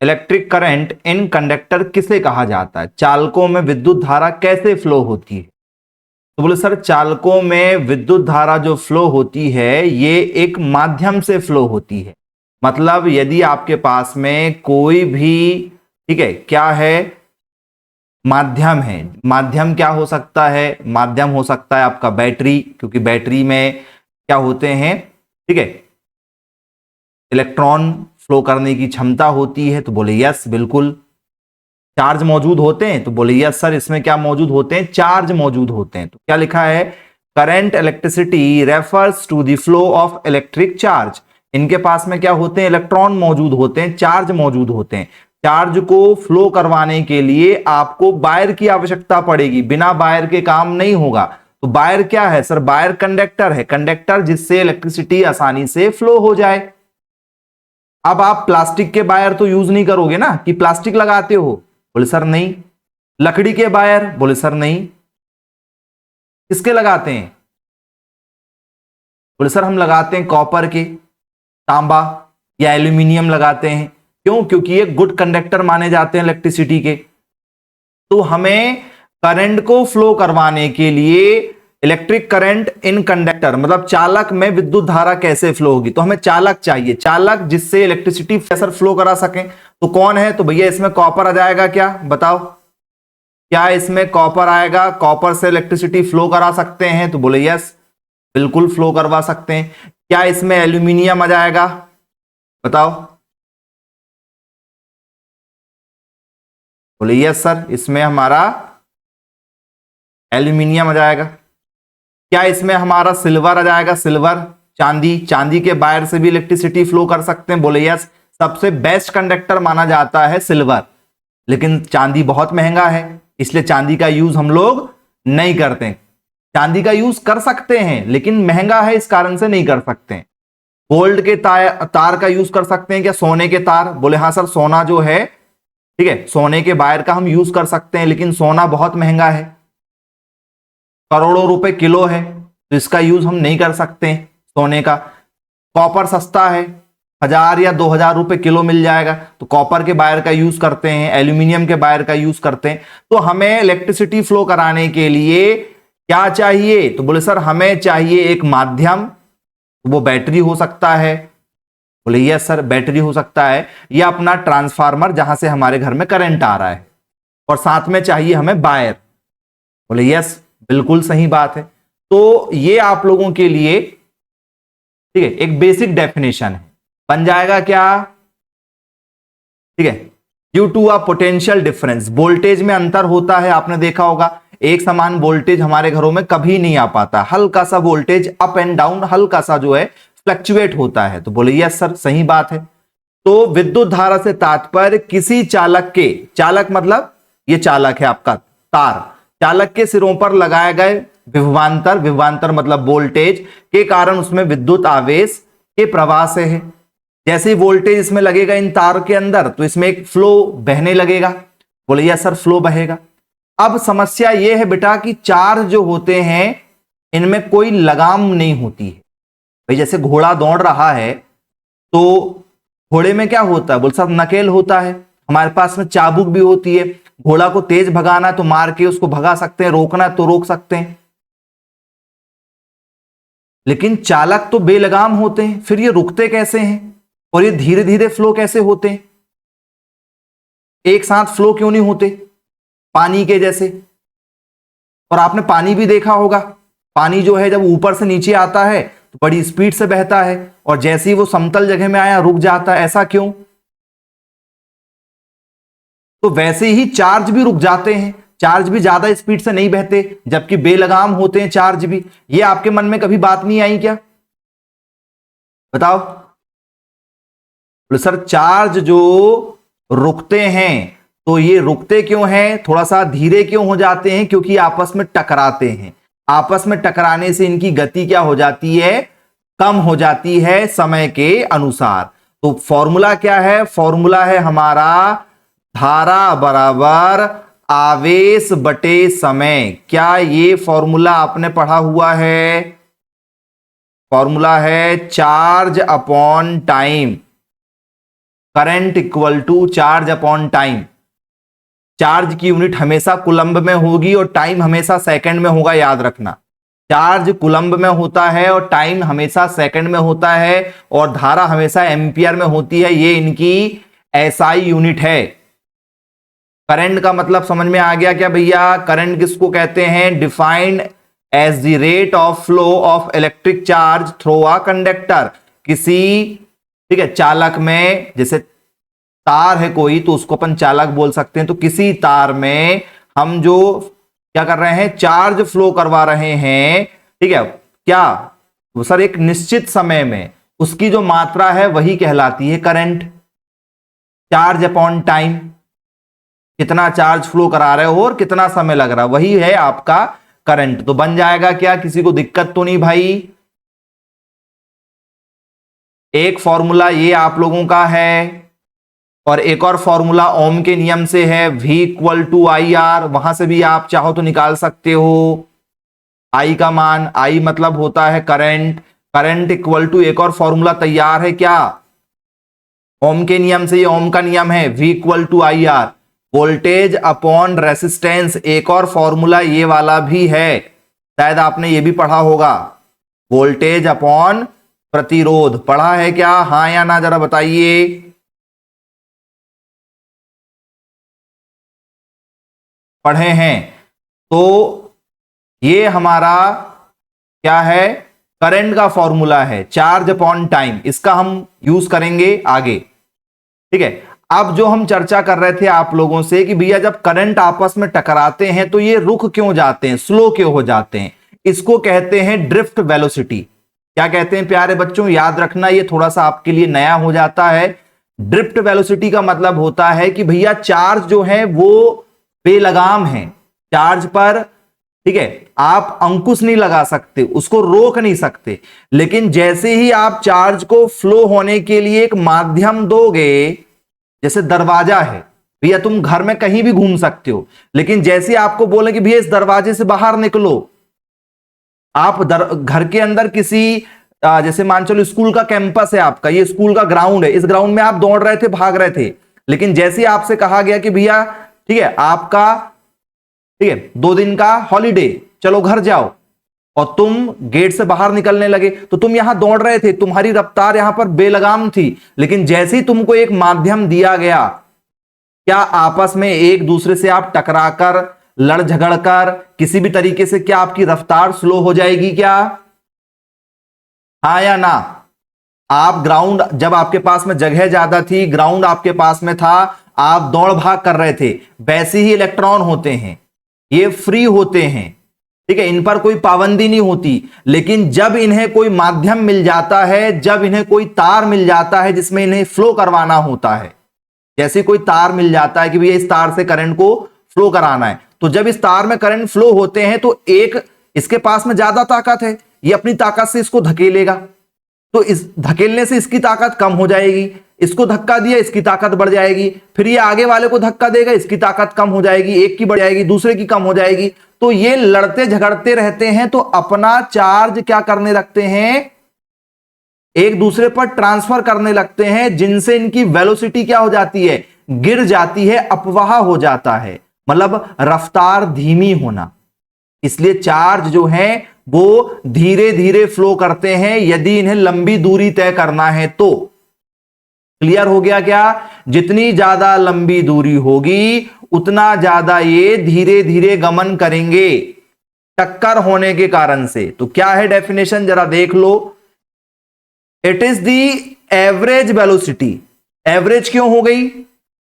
Electric current in conductor किसे कहा जाता है? चालकों में विद्युत धारा कैसे फ्लो होती है? तो बोले सर चालकों में विद्युत धारा जो फ्लो होती है ये एक माध्यम से फ्लो होती है। मतलब यदि आपके पास में कोई भी, ठीक है, क्या है, माध्यम है। माध्यम क्या हो सकता है? माध्यम हो सकता है आपका बैटरी, क्योंकि बैटरी में क्या होते हैं, ठीक है, इलेक्ट्रॉन फ्लो करने की क्षमता होती है। तो बोले यस बिल्कुल। चार्ज मौजूद होते हैं? तो बोले यस सर, इसमें क्या मौजूद होते हैं? चार्ज मौजूद होते हैं। तो क्या लिखा है? Current electricity refers to the flow of electric charge. इनके पास में क्या होते हैं? इलेक्ट्रॉन मौजूद होते हैं, चार्ज मौजूद होते हैं। चार्ज को फ्लो करवाने के लिए आपको वायर की आवश्यकता पड़ेगी, बिना वायर के काम नहीं होगा। तो वायर क्या है सर? वायर कंडक्टर है, कंडक्टर जिससे इलेक्ट्रिसिटी आसानी से फ्लो हो जाए। अब आप प्लास्टिक के वायर तो यूज नहीं करोगे ना, कि प्लास्टिक लगाते हो? बोले सर नहीं। लकड़ी के वायर? बोले सर नहीं। किसके लगाते हैं? बोले सर हम लगाते हैं कॉपर के, तांबा या एल्यूमिनियम लगाते हैं। क्यों? क्योंकि ये गुड कंडक्टर माने जाते हैं इलेक्ट्रिसिटी के। तो हमें करंट को फ्लो करवाने के लिए इलेक्ट्रिक करंट इन कंडक्टर, मतलब चालक में विद्युत धारा कैसे फ्लो होगी, तो हमें चालक चाहिए, चालक जिससे इलेक्ट्रिसिटी प्रेशर फ्लो करा सकें। तो कौन है? तो भैया इसमें कॉपर आ जाएगा क्या? बताओ, क्या इसमें कॉपर आएगा? कॉपर से इलेक्ट्रिसिटी फ्लो करा सकते हैं? तो बोले यस बिल्कुल फ्लो करवा सकते हैं। क्या इसमें एल्यूमिनियम आ जाएगा? बताओ। बोले यस सर, इसमें हमारा एल्यूमिनियम आ जाएगा। क्या इसमें हमारा सिल्वर आ जाएगा? सिल्वर, चांदी, चांदी के वायर से भी इलेक्ट्रिसिटी फ्लो कर सकते हैं? बोले यस। सबसे बेस्ट कंडक्टर माना जाता है सिल्वर, लेकिन चांदी बहुत महंगा है, इसलिए चांदी का यूज हम लोग नहीं करते। चांदी का यूज कर सकते हैं लेकिन महंगा है, इस कारण से नहीं कर सकते। गोल्ड के तार का यूज कर सकते हैं क्या? सोने के तार? बोले हाँ सर, सोना जो है, ठीक है, सोने के वायर का हम यूज कर सकते हैं, लेकिन सोना बहुत महंगा है, करोड़ों रुपए किलो है, तो इसका यूज हम नहीं कर सकते हैं सोने का। कॉपर सस्ता है, 1000 या 2000 रुपए किलो मिल जाएगा, तो कॉपर के वायर का यूज करते हैं, एल्यूमिनियम के वायर का यूज करते हैं। तो हमें इलेक्ट्रिसिटी फ्लो कराने के लिए क्या चाहिए? तो बोले सर हमें चाहिए एक माध्यम, वो बैटरी हो सकता है। बोले यस सर बैटरी हो सकता है, या अपना ट्रांसफार्मर जहां से हमारे घर में करंट आ रहा है, और साथ में चाहिए हमें वायर। बोले यस बिल्कुल सही बात है। तो ये आप लोगों के लिए, ठीक है, एक बेसिक डेफिनेशन है, बन जाएगा क्या? ठीक है, due to a potential difference, voltage में अंतर होता है। आपने देखा होगा एक समान वोल्टेज हमारे घरों में कभी नहीं आ पाता, हल्का सा वोल्टेज अप एंड डाउन, हल्का सा जो है फ्लक्चुएट होता है। तो बोले यस सर सही बात है। तो विद्युत धारा से तात्पर्य किसी चालक के, चालक मतलब ये चालक है आपका तार, चालक के सिरों पर लगाए गए विभवांतर, विभवांतर मतलब वोल्टेज के कारण उसमें विद्युत आवेश के प्रवाह से है। जैसे ही वोल्टेज इसमें लगेगा इन तार के अंदर, तो इसमें एक फ्लो बहने लगेगा। बोले यस सर फ्लो बहेगा। अब समस्या यह है बेटा कि चार्ज जो होते हैं इनमें कोई लगाम नहीं होती है। भाई जैसे घोड़ा दौड़ रहा है, तो घोड़े में क्या होता है? बोल साहब नकेल होता है, हमारे पास में चाबुक भी होती है। घोड़ा को तेज भगाना है तो मार के उसको भगा सकते हैं, रोकना है तो रोक सकते हैं, लेकिन चालक तो बेलगाम होते हैं। फिर ये रुकते कैसे हैं और ये धीरे धीरे फ्लो कैसे होते हैं? एक साथ फ्लो क्यों नहीं होते पानी के जैसे? और आपने पानी भी देखा होगा, पानी जो है जब ऊपर से नीचे आता है तो बड़ी स्पीड से बहता है, और जैसे ही वो समतल जगह में आया रुक जाता है। ऐसा क्यों? तो वैसे ही चार्ज भी रुक जाते हैं, चार्ज भी ज्यादा स्पीड से नहीं बहते, जबकि बेलगाम होते हैं चार्ज भी। ये आपके मन में कभी बात नहीं आई क्या? बताओ। सर चार्ज जो रुकते हैं, तो ये रुकते क्यों हैं, थोड़ा सा धीरे क्यों हो जाते हैं? क्योंकि आपस में टकराते हैं। आपस में टकराने से इनकी गति क्या हो जाती है? कम हो जाती है समय के अनुसार। तो फॉर्मूला क्या है? फॉर्मूला है हमारा धारा बराबर आवेश बटे समय। क्या ये फॉर्मूला आपने पढ़ा हुआ है? फॉर्मूला है charge upon time. Current equal to charge upon time. Charge की यूनिट हमेशा कुलंब में होगी और टाइम हमेशा सेकंड में होगा, याद रखना। चार्ज कुलंब में होता है और टाइम हमेशा सेकंड में होता है और धारा हमेशा एम्पियर में होती है। ये इनकी एसआई यूनिट है। करंट का मतलब समझ में आ गया क्या भैया? करंट किसको कहते हैं? Defined as the rate of flow of electric charge through a conductor. किसी, ठीक है, चालक में, जैसे तार है कोई तो उसको अपन चालक बोल सकते हैं। तो किसी तार में हम जो क्या कर रहे हैं, चार्ज फ्लो करवा रहे हैं, ठीक है, क्या वो सर एक निश्चित समय में उसकी जो मात्रा है वही कहलाती है करंट। चार्ज अपॉन टाइम, कितना चार्ज फ्लो करा रहे हो और कितना समय लग रहा, वही है आपका करंट। तो बन जाएगा क्या? किसी को दिक्कत तो नहीं भाई? एक फॉर्मूला ये आप लोगों का है और एक और फॉर्मूला ओम के नियम से है, V equal to I R. वहां से भी आप चाहो तो निकाल सकते हो I का मान। I मतलब होता है करंट। करंट इक्वल टू एक और फॉर्मूला तैयार है क्या ओम के नियम से? ये ओम का नियम है, V equal to I R. Voltage upon resistance, एक और फॉर्मूला ये वाला भी है, शायद आपने ये भी पढ़ा होगा। वोल्टेज अपॉन प्रतिरोध पढ़ा है क्या? हाँ या ना, जरा बताइए। पढ़े हैं। तो ये हमारा क्या है? करंट का फॉर्मूला है, चार्ज अपॉन टाइम। इसका हम यूज करेंगे आगे, ठीक है। अब जो हम चर्चा कर रहे थे आप लोगों से कि भैया जब करंट आपस में टकराते हैं तो ये रुक क्यों जाते हैं, स्लो क्यों हो जाते हैं? इसको कहते हैं ड्रिफ्ट वेलोसिटी। क्या कहते हैं प्यारे बच्चों? याद रखना, ये थोड़ा सा आपके लिए नया हो जाता है। ड्रिफ्ट वेलोसिटी का मतलब होता है कि भैया चार्ज जो है वो बेलगाम है, चार्ज पर, ठीक है, आप अंकुश नहीं लगा सकते, उसको रोक नहीं सकते। लेकिन जैसे ही आप चार्ज को फ्लो होने के लिए एक माध्यम दोगे, जैसे दरवाजा है भैया, तुम घर में कहीं भी घूम सकते हो, लेकिन जैसे आपको बोले कि भैया इस दरवाजे से बाहर निकलो, आप घर के अंदर किसी जैसे मान चलो स्कूल का कैंपस है आपका, ये स्कूल का ग्राउंड है, इस ग्राउंड में आप दौड़ रहे थे, भाग रहे थे, लेकिन जैसे ही आपसे कहा गया कि भैया ठीक है आपका, ठीक है, 2 दिन का हॉलीडे, चलो घर जाओ, और तुम गेट से बाहर निकलने लगे, तो तुम यहां दौड़ रहे थे, तुम्हारी रफ्तार यहां पर बेलगाम थी, लेकिन जैसे ही तुमको एक माध्यम दिया गया, क्या आपस में एक दूसरे से आप टकराकर, लड़ झगड़ कर, किसी भी तरीके से क्या आपकी रफ्तार स्लो हो जाएगी क्या? हाँ या ना? आप ग्राउंड, जब आपके पास में जगह ज्यादा थी, ग्राउंड आपके पास में था, आप दौड़ भाग कर रहे थे, वैसे ही इलेक्ट्रॉन होते हैं, ये फ्री होते हैं, ठीक है, इन पर कोई पाबंदी नहीं होती। लेकिन जब इन्हें कोई माध्यम मिल जाता है, जब इन्हें कोई तार मिल जाता है जिसमें इन्हें फ्लो करवाना होता है, जैसे कोई तार मिल जाता है कि भैया इस तार से करंट को फ्लो कराना है, तो जब इस तार में करंट फ्लो होते हैं तो एक इसके पास में ज्यादा ताकत है, ये अपनी ताकत से इसको धकेलेगा, तो इस धकेलने से इसकी ताकत कम हो जाएगी, इसको धक्का दिया, इसकी ताकत बढ़ जाएगी, फिर ये आगे वाले को धक्का देगा, इसकी ताकत कम हो जाएगी, एक की बढ़ जाएगी, दूसरे की कम हो जाएगी, तो ये लड़ते झगड़ते रहते हैं, तो अपना चार्ज क्या करने लगते हैं, एक दूसरे पर ट्रांसफर करने लगते हैं, जिनसे इनकी वेलोसिटी क्या हो जाती है, गिर जाती है, अपवाह हो जाता है, मतलब रफ्तार धीमी होना। इसलिए चार्ज जो है वो धीरे धीरे फ्लो करते हैं यदि इन्हें लंबी दूरी तय करना है तो। क्लियर हो गया क्या? जितनी ज्यादा लंबी दूरी होगी उतना ज्यादा ये धीरे धीरे गमन करेंगे, टक्कर होने के कारण से। तो क्या है डेफिनेशन, जरा देख लो। It is the average velocity. Average क्यों हो गई,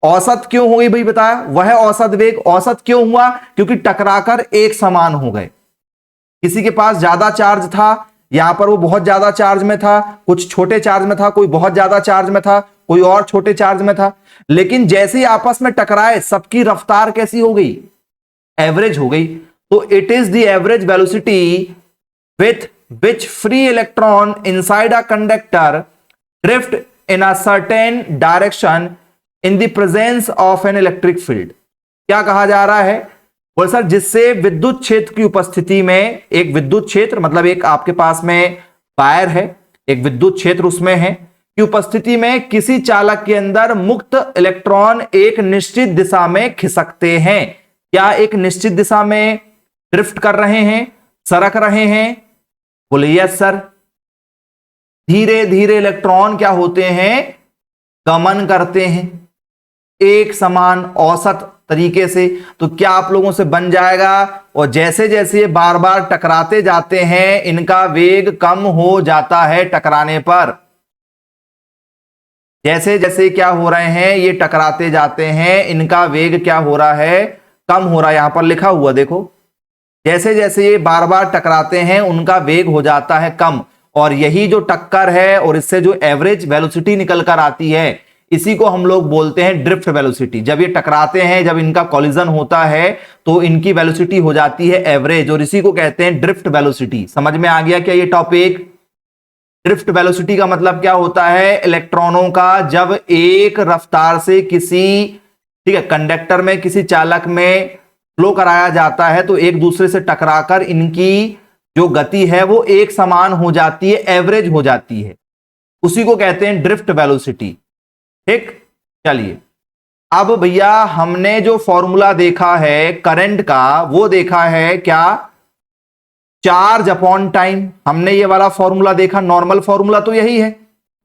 औसत क्यों हो गई भाई बताया? वह औसत वेग। औसत क्यों हुआ? क्योंकि टकराकर एक समान हो गए। किसी के पास ज्यादा चार्ज था, यहां पर वो बहुत ज्यादा चार्ज में था, कुछ छोटे चार्ज में था, कोई बहुत ज्यादा चार्ज में था, कोई और छोटे चार्ज में था, लेकिन जैसे ही आपस में टकराए सबकी रफ्तार कैसी हो गई, एवरेज हो गई। तो it is the average velocity with which free electron inside a conductor drift in a certain direction in the presence of an electric field. क्या कहा जा रहा है? बोल सर जिससे विद्युत क्षेत्र की उपस्थिति में, एक विद्युत क्षेत्र मतलब एक आपके पास में वायर है, एक विद्युत क्षेत्र उसमें है, की उपस्थिति में किसी चालक के अंदर मुक्त इलेक्ट्रॉन एक निश्चित दिशा में खिसकते हैं। क्या एक निश्चित दिशा में ड्रिफ्ट कर रहे हैं, सरक रहे हैं? बोले यस सर। धीरे धीरे इलेक्ट्रॉन क्या होते हैं, गमन करते हैं एक समान औसत तरीके से। तो क्या आप लोगों से बन जाएगा, और जैसे जैसे ये बार बार टकराते जाते हैं इनका वेग कम हो जाता है टकराने पर। जैसे जैसे क्या हो रहे हैं, ये टकराते जाते हैं, इनका वेग क्या हो रहा है, कम हो रहा है। यहां पर लिखा हुआ देखो, जैसे जैसे ये बार बार टकराते हैं उनका वेग हो जाता है कम। और यही जो टक्कर है और इससे जो एवरेज वेलोसिटी निकल कर आती है, इसी को हम लोग बोलते हैं ड्रिफ्ट वेलोसिटी। जब ये टकराते हैं, जब इनका कॉलिजन होता है, तो इनकी वेलोसिटी हो जाती है एवरेज, और इसी को कहते हैं ड्रिफ्ट वेलोसिटी। समझ में आ गया क्या ये टॉपिक? ड्रिफ्ट वेलोसिटी का मतलब क्या होता है, इलेक्ट्रॉनों का जब एक रफ्तार से किसी, ठीक है, कंडक्टर में, किसी चालक में फ्लो कराया जाता है, तो एक दूसरे से टकराकर इनकी जो गति है वो एक समान हो जाती है, एवरेज हो जाती है। उसी को कहते हैं ड्रिफ्ट वेलोसिटी। ठीक, चलिए अब भैया हमने जो फॉर्मूला देखा है करंट का, वो देखा है क्या, चार्ज अपॉन टाइम। हमने ये वाला फॉर्मूला देखा, नॉर्मल फॉर्मूला तो यही है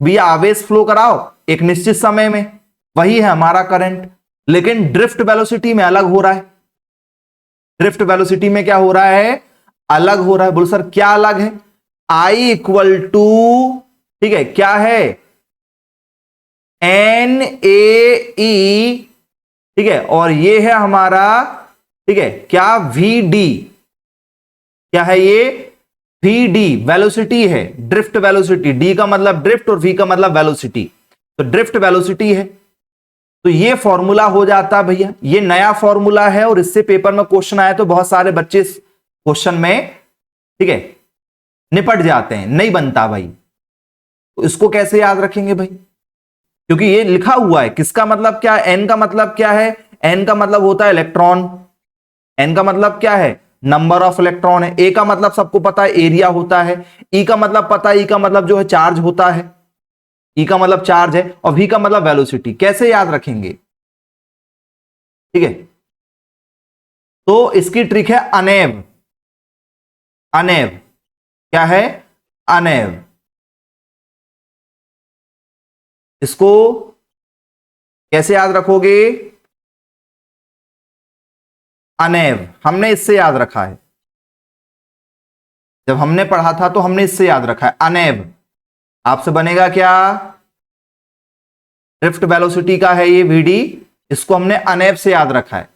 भैया, आवेश फ्लो कराओ एक निश्चित समय में, वही है हमारा करंट। लेकिन ड्रिफ्ट वेलोसिटी में अलग हो रहा है। ड्रिफ्ट वेलोसिटी में क्या हो रहा है, अलग हो रहा है। बोल सर क्या अलग है? आई इक्वल टू, ठीक है, क्या है, एन ए ई, ठीक है, और ये है हमारा, ठीक है, क्या, वी डी। क्या है ये? वी डी वेलोसिटी है, ड्रिफ्ट वेलोसिटी। डी का मतलब ड्रिफ्ट और वी का मतलब वेलोसिटी, तो ड्रिफ्ट वेलोसिटी है। तो ये फॉर्मूला हो जाता भैया, ये नया फॉर्मूला है, और इससे पेपर में क्वेश्चन आया तो बहुत सारे बच्चे इस क्वेश्चन में, ठीक है, निपट जाते हैं, नहीं बनता भाई। तो इसको कैसे याद रखेंगे भाई, क्योंकि ये लिखा हुआ है। किसका मतलब क्या है, एन का मतलब क्या है, एन का मतलब होता है इलेक्ट्रॉन। एन का मतलब क्या है, नंबर ऑफ इलेक्ट्रॉन है। ए का मतलब सबको पता है एरिया होता है। ई का मतलब पता है, ई का मतलब जो है चार्ज होता है, ई का मतलब चार्ज है, और वी का मतलब वेलोसिटी। कैसे याद रखेंगे, ठीक है, तो इसकी ट्रिक है अनेव। अनेव क्या है, अनेव। इसको कैसे याद रखोगे, अनेव। हमने इससे याद रखा है, जब हमने पढ़ा था तो हमने इससे याद रखा है, अनेव। आपसे बनेगा क्या, ड्रिफ्ट वेलोसिटी का है ये वीडी, इसको हमने अनेव से याद रखा है।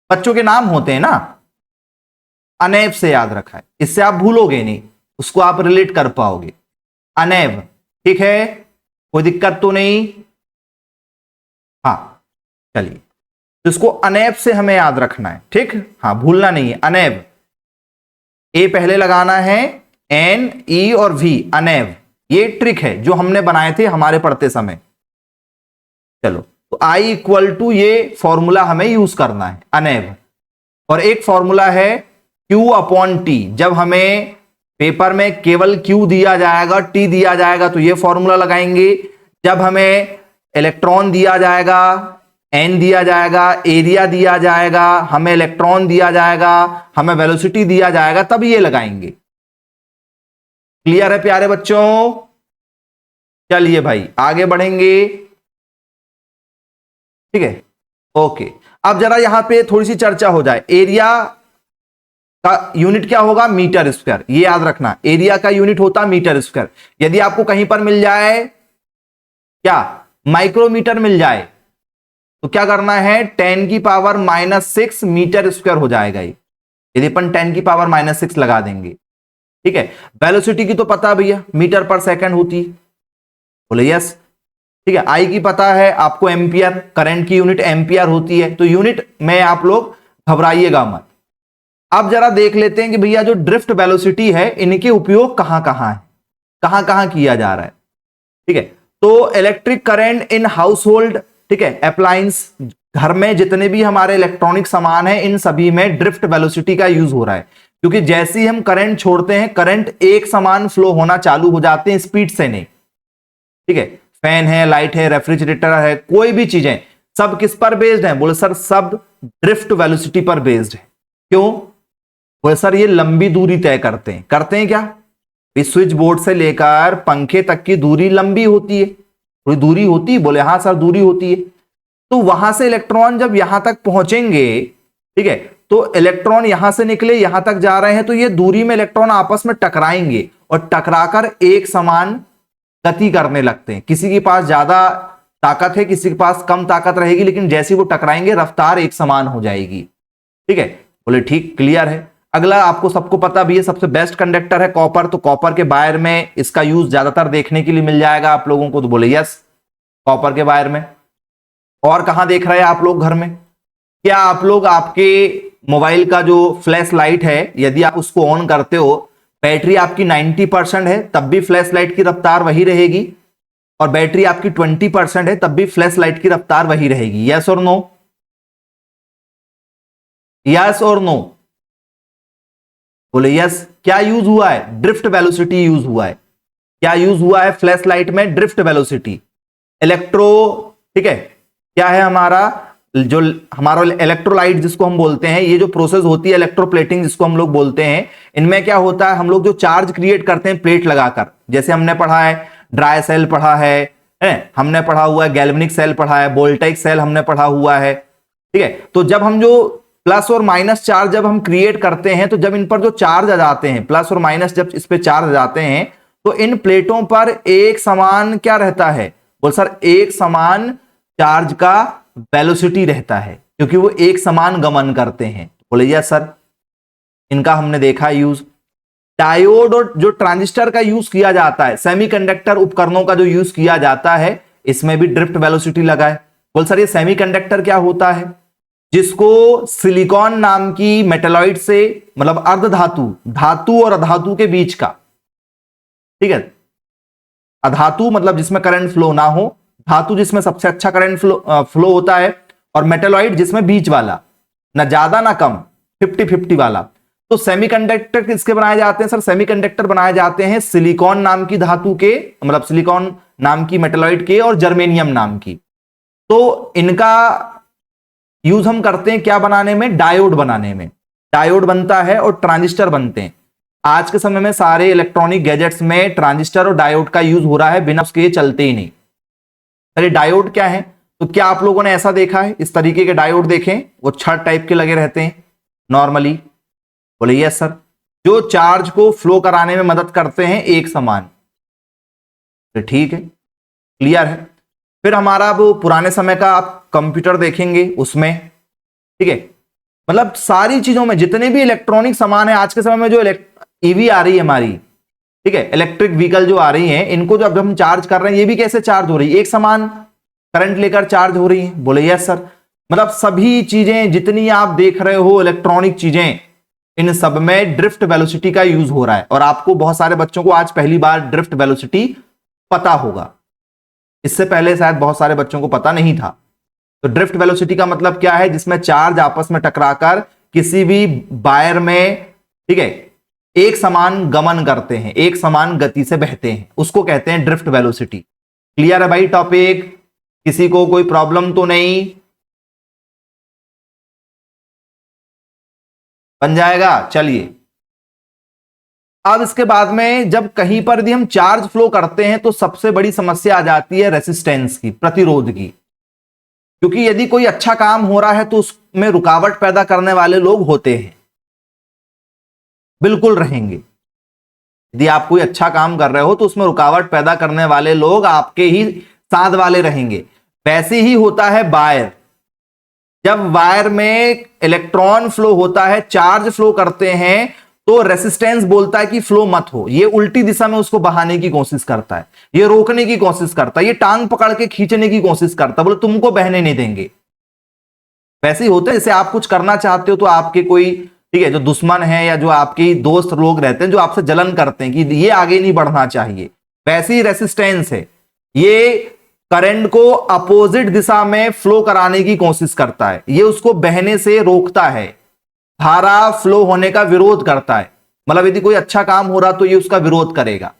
बच्चों के नाम होते हैं ना, अनेव से याद रखा है, इससे आप भूलोगे नहीं, उसको आप रिलेट कर पाओगे। अनेव, ठीक है, कोई दिक्कत तो नहीं? हाँ चलिए, तो इसको अनेव से हमें याद रखना है, ठीक, हाँ भूलना नहीं है। अनेव, ए पहले लगाना है, एन, ई और वी, अनेव। ये ट्रिक है जो हमने बनाए थे हमारे पढ़ते समय। चलो, तो आई इक्वल टू, ये फॉर्मूला हमें यूज करना है, अनेव। और एक फॉर्मूला है Q अपॉन टी। जब हमें पेपर में केवल Q दिया जाएगा, T दिया जाएगा, तो ये फॉर्मूला लगाएंगे। जब हमें इलेक्ट्रॉन दिया जाएगा, N दिया जाएगा, एरिया दिया जाएगा, हमें इलेक्ट्रॉन दिया जाएगा, हमें वेलोसिटी दिया जाएगा, तब ये लगाएंगे। क्लियर है प्यारे बच्चों? चलिए भाई आगे बढ़ेंगे, ठीक है, ओके। अब जरा यहां पे थोड़ी सी चर्चा हो जाए। एरिया का यूनिट क्या होगा, मीटर स्क्वायर। ये याद रखना, एरिया का यूनिट होता है मीटर स्क्वायर। यदि आपको कहीं पर मिल जाए क्या, माइक्रोमीटर मिल जाए, तो क्या करना है, 10 की पावर -6 मीटर स्क्वायर हो जाएगा ये, यदि अपन 10 की पावर -6 लगा देंगे, ठीक है। वेलोसिटी की तो पता भैया मीटर पर सेकंड होती है, बोले यस, ठीक है। आई की पता है आपको, एम्पियर, करंट की यूनिट एम्पियर होती है, तो यूनिट में आप लोग घबराइएगा मत। अब जरा देख लेते हैं कि भैया जो ड्रिफ्ट वेलोसिटी है, इनके उपयोग कहां कहां है, कहां कहां किया जा रहा है, ठीक है। तो electric current in house hold, ठीक है, अप्लायंस, घर में जितने भी हमारे इलेक्ट्रॉनिक सामान है, इन सभी में ड्रिफ्ट वेलोसिटी का यूज हो रहा है। क्योंकि जैसे ही हम करंट छोड़ते हैं, करंट एक समान फ्लो होना चालू हो जाते हैं, स्पीड से नहीं। ठीक है, फैन है, लाइट है, रेफ्रिजरेटर है, कोई भी चीजें, सब किस पर बेस्ड है? बोले सर सब ड्रिफ्ट वेलोसिटी पर बेस्ड है। क्यों? बोले सर ये लंबी दूरी तय करते हैं। करते हैं क्या? इस स्विच बोर्ड से लेकर पंखे तक की दूरी लंबी होती है, थोड़ी दूरी होती है। बोले हाँ सर दूरी होती है। तो वहां से इलेक्ट्रॉन जब यहां तक पहुंचेंगे, ठीक है, तो इलेक्ट्रॉन यहां से निकले यहां तक जा रहे हैं, तो ये दूरी में इलेक्ट्रॉन आपस में टकराएंगे और टकराकर एक समान गति करने लगते हैं। किसी के पास ज्यादा ताकत है, किसी के पास कम ताकत रहेगी, लेकिन जैसे वो टकराएंगे रफ्तार एक समान हो जाएगी। ठीक है, बोले ठीक, क्लियर है। अगला आपको सबको पता भी है, सबसे बेस्ट कंडक्टर है कॉपर। तो कॉपर के वायर में इसका यूज ज्यादातर देखने के लिए मिल जाएगा आप लोगों को। तो बोले यस, कॉपर के वायर में। और कहां देख रहे हैं आप लोग घर में? क्या आप लोग आपके मोबाइल का जो फ्लैश लाइट है, यदि आप उसको ऑन करते हो, बैटरी आपकी 90% है, तब भी फ्लैश लाइट की रफ्तार वही रहेगी, और बैटरी आपकी 20% है, तब भी फ्लैश लाइट की रफ्तार वही रहेगी। यस और नो? यस और नो? बोले यस। क्या यूज हुआ है? ड्रिफ्ट वेलोसिटी यूज हुआ है। क्या यूज हुआ है फ्लैश लाइट में? Drift velocity. इलेक्ट्रो, ठीक है, क्या है हमारा जो हमारा इलेक्ट्रोलाइट जिसको हम बोलते हैं, ये जो प्रोसेस होती है इलेक्ट्रोप्लेटिंग जिसको हम लोग बोलते हैं, इनमें क्या होता है, हम लोग जो चार्ज क्रिएट करते हैं प्लेट लगाकर, जैसे हमने पढ़ा है ड्राई सेल पढ़ा है, हमने पढ़ा हुआ है गैल्वेनिक सेल पढ़ा है, वोल्टाइक सेल हमने पढ़ा हुआ है। ठीक है, तो जब हम जो प्लस और माइनस चार्ज जब हम क्रिएट करते हैं, तो जब इन पर जो चार्ज आ जाते हैं, प्लस और माइनस जब इस पे चार्ज आ जाते हैं, तो इन प्लेटों पर एक समान क्या रहता है? बोल सर एक समान चार्ज का वेलोसिटी रहता है, क्योंकि वो एक समान गमन करते हैं। बोले यस सर, इनका हमने देखा यूज। डायोड और जो ट्रांजिस्टर का यूज किया जाता है, सेमीकंडक्टर उपकरणों का जो यूज किया जाता है, इसमें भी ड्रिफ्ट वेलोसिटी लगा है। बोल सर ये सेमीकंडक्टर क्या होता है? जिसको सिलिकॉन नाम की मेटेलॉइड से, मतलब अर्धधातु, धातु और अधातु के बीच का, ठीक है, अधातु मतलब जिसमें करंट फ्लो ना हो, धातु जिसमें सबसे अच्छा करंट फ्लो होता है, और मेटेलॉइड जिसमें बीच वाला, ना ज्यादा ना कम, 50-50 वाला। तो सेमीकंडक्टर किसके बनाए जाते हैं सर? सेमीकंडक्टर बनाए जाते हैं सिलिकॉन नाम की धातु के, मतलब सिलिकॉन नाम की मेटेलॉइड के, और जर्मेनियम नाम की। तो इनका यूज हम करते हैं क्या बनाने में? डायोड बनाने में। डायोड बनता है और ट्रांजिस्टर बनते हैं। आज के समय में सारे इलेक्ट्रॉनिक गैजेट्स में ट्रांजिस्टर और डायोड का यूज हो रहा है, बिना उसके चलते ही नहीं। अरे डायोड क्या है? तो क्या आप लोगों ने ऐसा देखा है, इस तरीके के डायोड देखें, वो छड़ टाइप के लगे रहते हैं नॉर्मली? बोले यस सर, जो चार्ज को फ्लो कराने में मदद करते हैं एक समान। तो ठीक है, क्लियर है। फिर हमारा वो पुराने समय का आप कंप्यूटर देखेंगे उसमें, ठीक है, मतलब सारी चीजों में जितने भी इलेक्ट्रॉनिक सामान है, आज के समय में जो ईवी आ रही है हमारी, ठीक है, इलेक्ट्रिक व्हीकल जो आ रही हैं, इनको जब हम चार्ज कर रहे हैं, ये भी कैसे चार्ज हो रही है? एक समान करंट लेकर चार्ज हो रही है। बोले यस सर, मतलब सभी चीजें जितनी आप देख रहे हो इलेक्ट्रॉनिक चीजें, इन सब में ड्रिफ्ट वेलोसिटी का यूज हो रहा है। और आपको बहुत सारे बच्चों को आज पहली बार ड्रिफ्ट वेलोसिटी पता होगा, इससे पहले शायद बहुत सारे बच्चों को पता नहीं था। तो ड्रिफ्ट वेलोसिटी का मतलब क्या है? जिसमें चार्ज आपस में टकराकर किसी भी वायर में, ठीक है, एक समान गमन करते हैं, एक समान गति से बहते हैं, उसको कहते हैं ड्रिफ्ट वेलोसिटी। क्लियर है भाई टॉपिक? किसी को कोई प्रॉब्लम तो नहीं? बन जाएगा? चलिए, अब इसके बाद में जब कहीं पर भी हम चार्ज फ्लो करते हैं, तो सबसे बड़ी समस्या आ जाती है रेसिस्टेंस की, प्रतिरोध की। क्योंकि यदि कोई अच्छा काम हो रहा है तो उसमें रुकावट पैदा करने वाले लोग होते हैं, बिल्कुल रहेंगे। यदि आप कोई अच्छा काम कर रहे हो तो उसमें रुकावट पैदा करने वाले लोग आपके ही साथ वाले रहेंगे। वैसे ही होता है वायर। जब वायर में इलेक्ट्रॉन फ्लो होता है, चार्ज फ्लो करते हैं, तो रेसिस्टेंस बोलता है कि फ्लो मत हो। ये उल्टी दिशा में उसको बहाने की कोशिश करता है, ये रोकने की कोशिश करता है, ये टांग पकड़ के खींचने की कोशिश करता है, बोले तुमको बहने नहीं देंगे। वैसे ही होता है, जैसे आप कुछ करना चाहते हो तो आपके कोई, ठीक है, जो दुश्मन है या जो आपके दोस्त लोग रहते हैं जो आपसे जलन करते हैं कि ये आगे नहीं बढ़ना चाहिए, वैसे ही रेसिस्टेंस है, ये करंट को अपोजिट दिशा में फ्लो कराने की कोशिश करता है, ये उसको बहने से रोकता है, धारा फ्लो होने का विरोध करता है। मतलब यदि कोई अच्छा काम हो रहा तो ये उसका विरोध करेगा।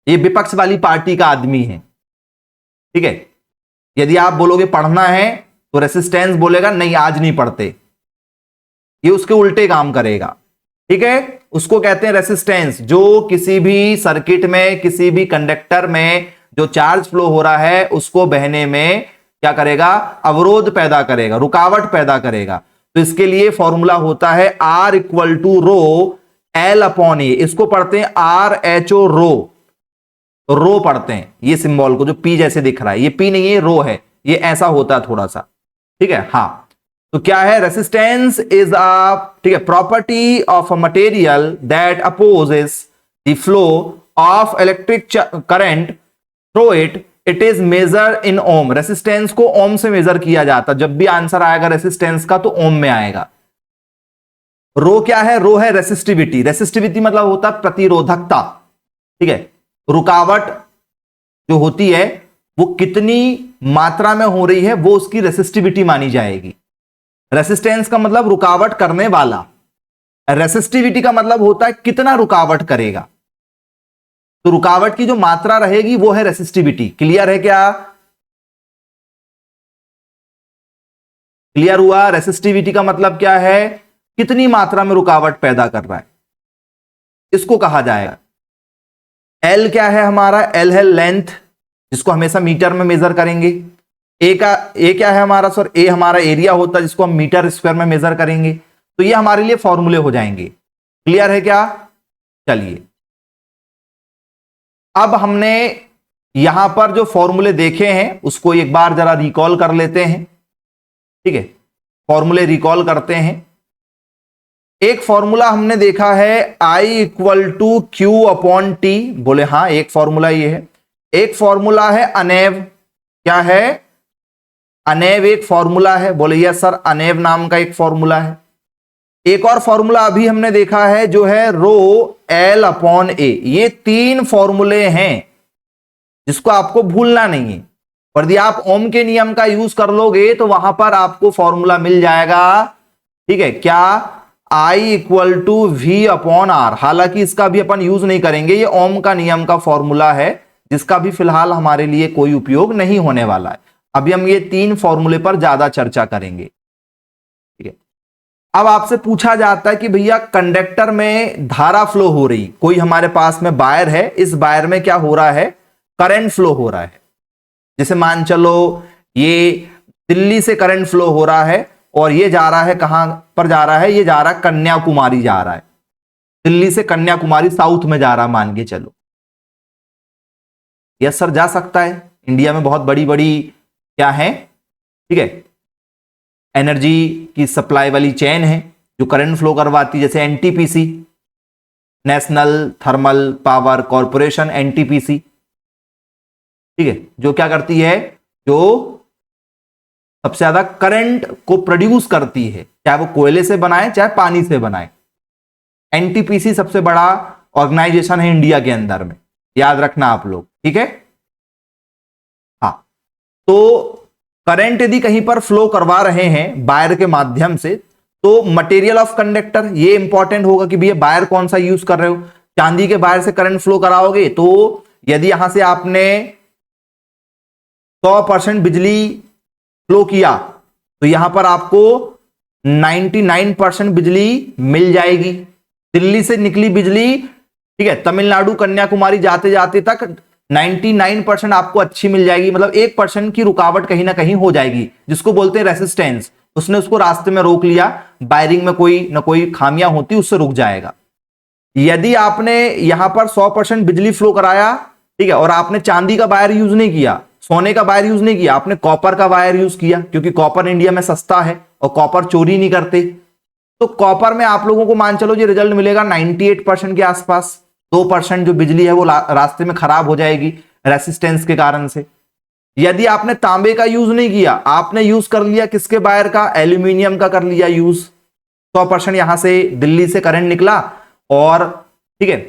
ये विपक्ष वाली पार्टी का आदमी है, ठीक है। यदि आप बोलोगे पढ़ना है तो रेसिस्टेंस बोलेगा नहीं आज नहीं पढ़ते, ये उसके उल्टे काम करेगा, ठीक है। उसको कहते हैं रेसिस्टेंस। जो किसी भी सर्किट में, किसी भी कंडक्टर में जो चार्ज फ्लो हो रहा है उसको बहने में क्या करेगा, अवरोध पैदा करेगा, रुकावट पैदा करेगा। तो इसके लिए फॉर्मूला होता है R equal to rho L upon a. इसको पढ़ते हैं RHO रो, रो पढ़ते हैं ये सिंबल को, जो P जैसे दिख रहा है, ये P नहीं है, रो है, ये ऐसा होता है थोड़ा सा, ठीक है। हाँ, तो क्या है, रेसिस्टेंस इज अ, ठीक है, property of a material that opposes the flow of electric current through it, it is measure in ohm. Resistance को ओम से मेजर किया जाता है। जब भी आंसर आएगा रेसिस्टेंस का तो ओम में आएगा। रो क्या है, रो है रेसिस्टिविटी। रेसिस्टिविटी मतलब होता है प्रतिरोधकता, ठीक है। रुकावट जो होती है वो कितनी मात्रा में हो रही है वो उसकी रेसिस्टिविटी मानी जाएगी। रेसिस्टेंस का मतलब रुकावट करने वाला, रेसिस्टिविटी का मतलब होता है कितना रुकावट करेगा। तो रुकावट की जो मात्रा रहेगी वो है रेसिस्टिविटी। क्लियर है क्या, क्लियर हुआ। रेसिस्टिविटी का मतलब क्या है, कितनी मात्रा में रुकावट पैदा कर रहा है, इसको कहा जाएगा। एल क्या है हमारा, एल है लेंथ, जिसको हमेशा मीटर में मेजर करेंगे। ए क्या है हमारा सर, ए हमारा एरिया होता है जिसको हम मीटर स्क्वायर में मेजर करेंगे। तो ये हमारे लिए फॉर्मूले हो जाएंगे। क्लियर है क्या, चलिए अब हमने यहां पर जो फॉर्मूले देखे हैं उसको एक बार जरा रिकॉल कर लेते हैं, ठीक है। फॉर्मूले रिकॉल करते हैं। एक फॉर्मूला हमने देखा है I equal to Q upon T, बोले हाँ एक फॉर्मूला ये है। एक फॉर्मूला है अनेव, क्या है, अनेव एक फॉर्मूला है, बोले यस सर अनेव नाम का एक फॉर्मूला है। एक और फॉर्मूला अभी हमने देखा है जो है रो एल अपॉन ए। ये तीन फॉर्मूले हैं जिसको आपको भूलना नहीं है। और यदि आप ओम के नियम का यूज कर लोगे तो वहां पर आपको फॉर्मूला मिल जाएगा, ठीक है, क्या, I equal to V upon R. हालांकि इसका भी अपन यूज नहीं करेंगे, ये ओम का नियम का फॉर्मूला है जिसका भी फिलहाल हमारे लिए कोई उपयोग नहीं होने वाला है। अभी हम ये तीन फॉर्मूले पर ज्यादा चर्चा करेंगे, ठीक है। अब आपसे पूछा जाता है कि भैया कंडक्टर में धारा फ्लो हो रही, कोई हमारे पास में वायर है, इस वायर में क्या हो रहा है, करंट फ्लो हो रहा है। जैसे मान चलो ये दिल्ली से करंट फ्लो हो रहा है और ये जा रहा है, कहां पर जा रहा है, ये जा रहा है कन्याकुमारी जा रहा है, दिल्ली से कन्याकुमारी साउथ में जा रहा, मान के चलो। यस सर जा सकता है, इंडिया में बहुत बड़ी बड़ी क्या है, ठीक है, एनर्जी की सप्लाई वाली चेन है जो करंट फ्लो करवाती है, जैसे NTPC, national thermal power corporation, NTPC, ठीक है, जो क्या करती है, जो सबसे ज्यादा करंट को प्रोड्यूस करती है, चाहे वो कोयले से बनाए चाहे पानी से बनाए। एनटीपीसी सबसे बड़ा ऑर्गेनाइजेशन है इंडिया के अंदर में, याद रखना आप लोग, ठीक है। हाँ, तो करंट यदि कहीं पर फ्लो करवा रहे हैं वायर के माध्यम से तो मटेरियल ऑफ कंडक्टर, ये इंपॉर्टेंट होगा कि भैया वायर कौन सा यूज कर रहे हो। चांदी के वायर से करंट फ्लो कराओगे तो यदि यहां से आपने 100% बिजली फ्लो किया तो यहां पर आपको 99% बिजली मिल जाएगी। दिल्ली से निकली बिजली, ठीक है, तमिलनाडु कन्याकुमारी जाते जाते तक 99% आपको अच्छी मिल जाएगी। मतलब 1% की रुकावट कहीं ना कहीं हो जाएगी, जिसको बोलते हैं रेसिस्टेंस। उसने उसको रास्ते में रोक लिया, वायरिंग में कोई ना कोई खामियां होती, उससे रुक जाएगा। यदि आपने यहां पर 100% बिजली फ्लो कराया, ठीक है, और आपने चांदी का वायर यूज नहीं किया, सोने का वायर यूज नहीं किया, आपने कॉपर का वायर यूज किया, क्योंकि कॉपर इंडिया में सस्ता है और कॉपर चोरी नहीं करते, तो कॉपर में आप लोगों को मान चलो जी रिजल्ट मिलेगा 98% के आसपास। 2% जो बिजली है वो रास्ते में खराब हो जाएगी रेसिस्टेंस के कारण से। यदि आपने तांबे का यूज नहीं किया, आपने यूज कर लिया किसके वायर का, एल्यूमिनियम का कर लिया यूज, 100% यहां से दिल्ली से करंट निकला और ठीक है